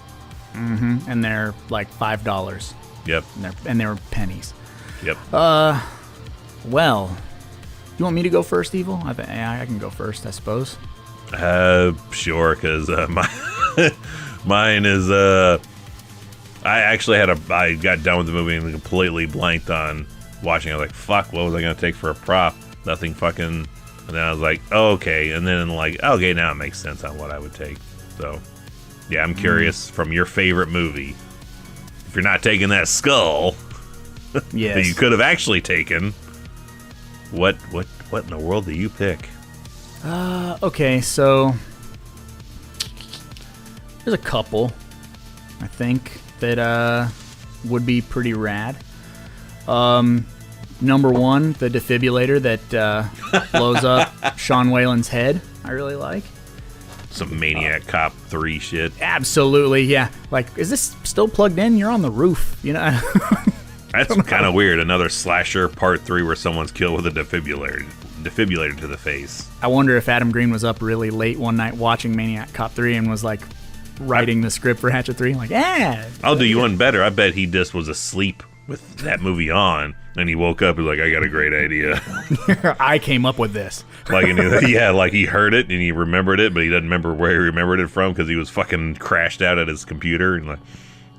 And they're like $5. Yep. And they're pennies. Yep. Well, you want me to go first, Evil? I can go first, I suppose. Sure, because mine is I got done with the movie and completely blanked on watching. I was like, fuck, what was I gonna take for a prop? Nothing fucking. And then I was like, oh, okay. And then like, okay, now it makes sense on what I would take. So, yeah, I'm curious from your favorite movie. If you're not taking that skull Yes. that you could have actually taken, what in the world do you pick? Okay, so there's a couple, I think, that would be pretty rad. Number one, the defibrillator that blows up Sean Whalen's head. I really like. Some Maniac Cop 3 shit. Absolutely, yeah. Like, is this still plugged in? You're on the roof, you know? That's kind of weird. Another slasher part 3 where someone's killed with a defibrillator to the face. I wonder if Adam Green was up really late one night watching Maniac Cop 3 and was like writing the script for Hatchet 3. Like, yeah. I'll do you one better. I bet he just was asleep with that movie on, and he woke up and was like, I got a great idea. I came up with this. Like, like he heard it and he remembered it, but he doesn't remember where he remembered it from because he was fucking crashed out at his computer. And like,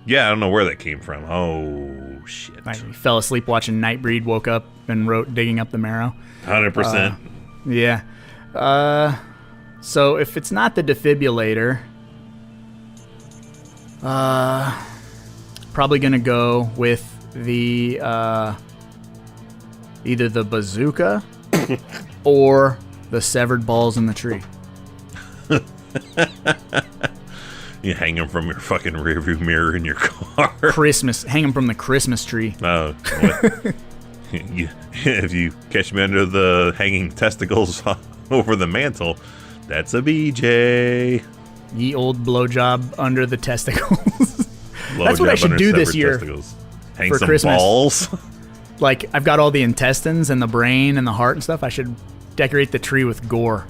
yeah, I don't know where that came from. Oh, shit. Like, he fell asleep watching Nightbreed, woke up and wrote Digging Up the Marrow. 100%. Yeah. So if it's not the defibrillator, probably gonna go with the either the bazooka or the severed balls in the tree. You hang them from your fucking rearview mirror in your car. Christmas, hang them from the Christmas tree. Oh, if you catch me under the hanging testicles over the mantle, that's a BJ. Ye old blowjob under the testicles. That's what Blowjob I should under do this severed year testicles. Hang for some Christmas. balls. Like, I've got all the intestines and the brain and the heart and stuff. I should Decorate the tree with gore.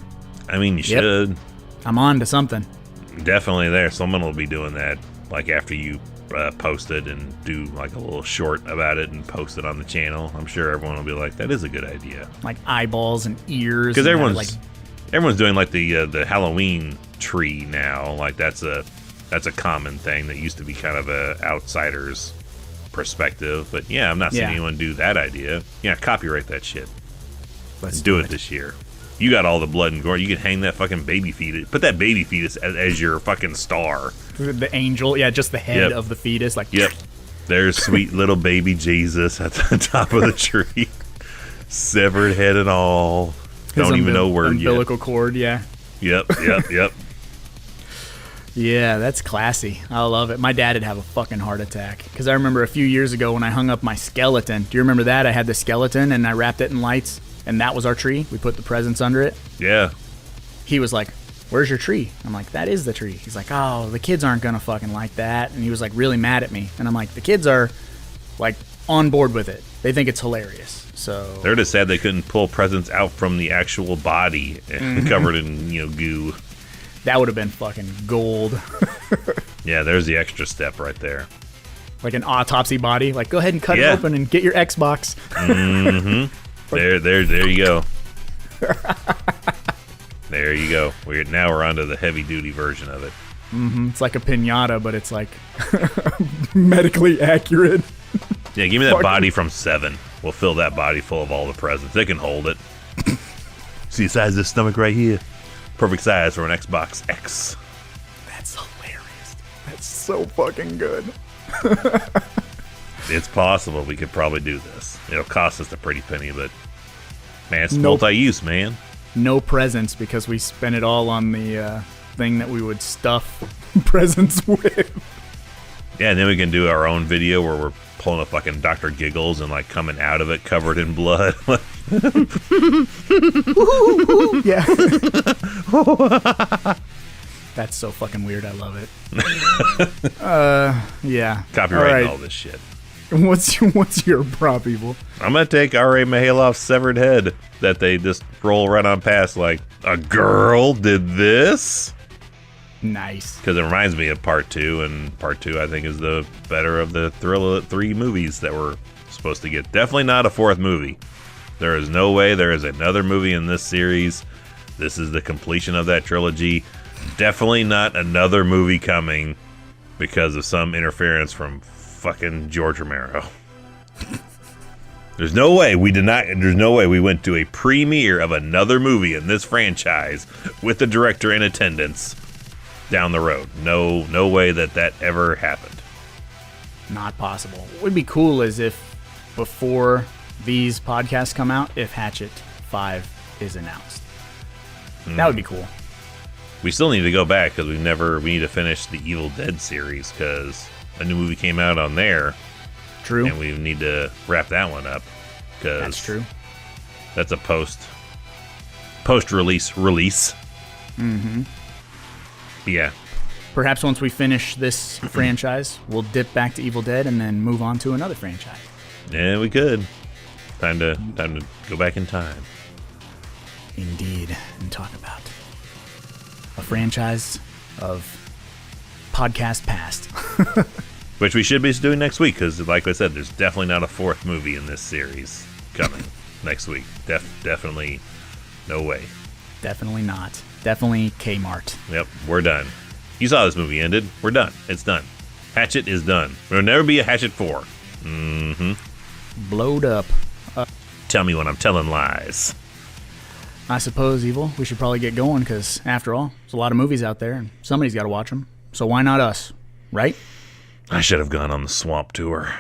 I mean, you should. I'm on to something. Definitely there. Someone will be doing that, like after you post it and do like a little short about it and post it on the channel. I'm sure everyone will be like, that is a good idea. Like eyeballs and ears. Because everyone's like everyone's doing like the Halloween tree now. Like that's a common thing that used to be kind of a outsider's perspective. But yeah, I'm not seeing anyone do that idea. Yeah, copyright that shit. Let's do it this year. You got all the blood and gore. You could hang that fucking baby fetus. Put that baby fetus as your fucking star. The angel, just the head of the fetus. Like, yep. There's sweet little baby Jesus at the top of the tree. Severed head and all. Don't even know where yet. Umbilical cord, yeah. Yep. Yeah, that's classy. I love it. My dad would have a fucking heart attack. Because I remember a few years ago when I hung up my skeleton. Do you remember that? I had the skeleton and I wrapped it in lights. And that was our tree. We put the presents under it. Yeah. He was like, where's your tree? I'm like, that is the tree. He's like, oh, the kids aren't going to fucking like that. And he was like really mad at me. And I'm like, the kids are like on board with it. They think it's hilarious. So they're just sad they couldn't pull presents out from the actual body covered in, goo. That would have been fucking gold. Yeah, there's the extra step right there. Like an autopsy body. Like, go ahead and cut it open and get your Xbox. Mm-hmm. There you go. There you go. We're onto the heavy duty version of it. Mm-hmm. It's like a piñata, but it's like medically accurate. Yeah, give me that body from 7. We'll fill that body full of all the presents. They can hold it. See the size of this stomach right here? Perfect size for an Xbox X. That's hilarious. That's so fucking good. It's possible we could probably do this. It'll cost us a pretty penny, but man, it's multi-use, man. No presents because we spent it all on the thing that we would stuff presents with. Yeah, and then we can do our own video where we're pulling a fucking Dr. Giggles and like coming out of it covered in blood. Yeah. That's so fucking weird. I love it. Yeah. Copyrighting all this shit. What's your prop, Evil? I'm gonna take R.A. Mihailov's severed head that they just roll right on past like, a girl did this? Nice. Because it reminds me of Part 2, and Part 2 I think is the better of the Thriller 3 movies that we're supposed to get. Definitely not a 4th movie. There is no way there is another movie in this series. This is the completion of that trilogy. Definitely not another movie coming because of some interference from fucking George Romero. There's no way we went to a premiere of another movie in this franchise with the director in attendance down the road. No way that ever happened. Not possible. What would be cool is if before these podcasts come out, if Hatchet 5 is announced. That would be cool. We still need to go back because we need to finish the Evil Dead series because a new movie came out on there. True. And we need to wrap that one up. That's true. That's a post-release release. Mm-hmm. Yeah. Perhaps once we finish this franchise, we'll dip back to Evil Dead and then move on to another franchise. Yeah, we could. Time to go back in time. Indeed. And talk about a franchise of podcast past. Which we should be doing next week, because like I said, there's definitely not a 4th movie in this series coming next week. Definitely no way. Definitely not. Definitely Kmart. Yep, we're done. You saw this movie ended. We're done. It's done. Hatchet is done. There'll never be a Hatchet 4. Mm-hmm. Blowed up. Tell me when I'm telling lies. I suppose, Evil, we should probably get going, because after all, there's a lot of movies out there, and somebody's got to watch them. So why not us, right? I should have gone on the swamp tour.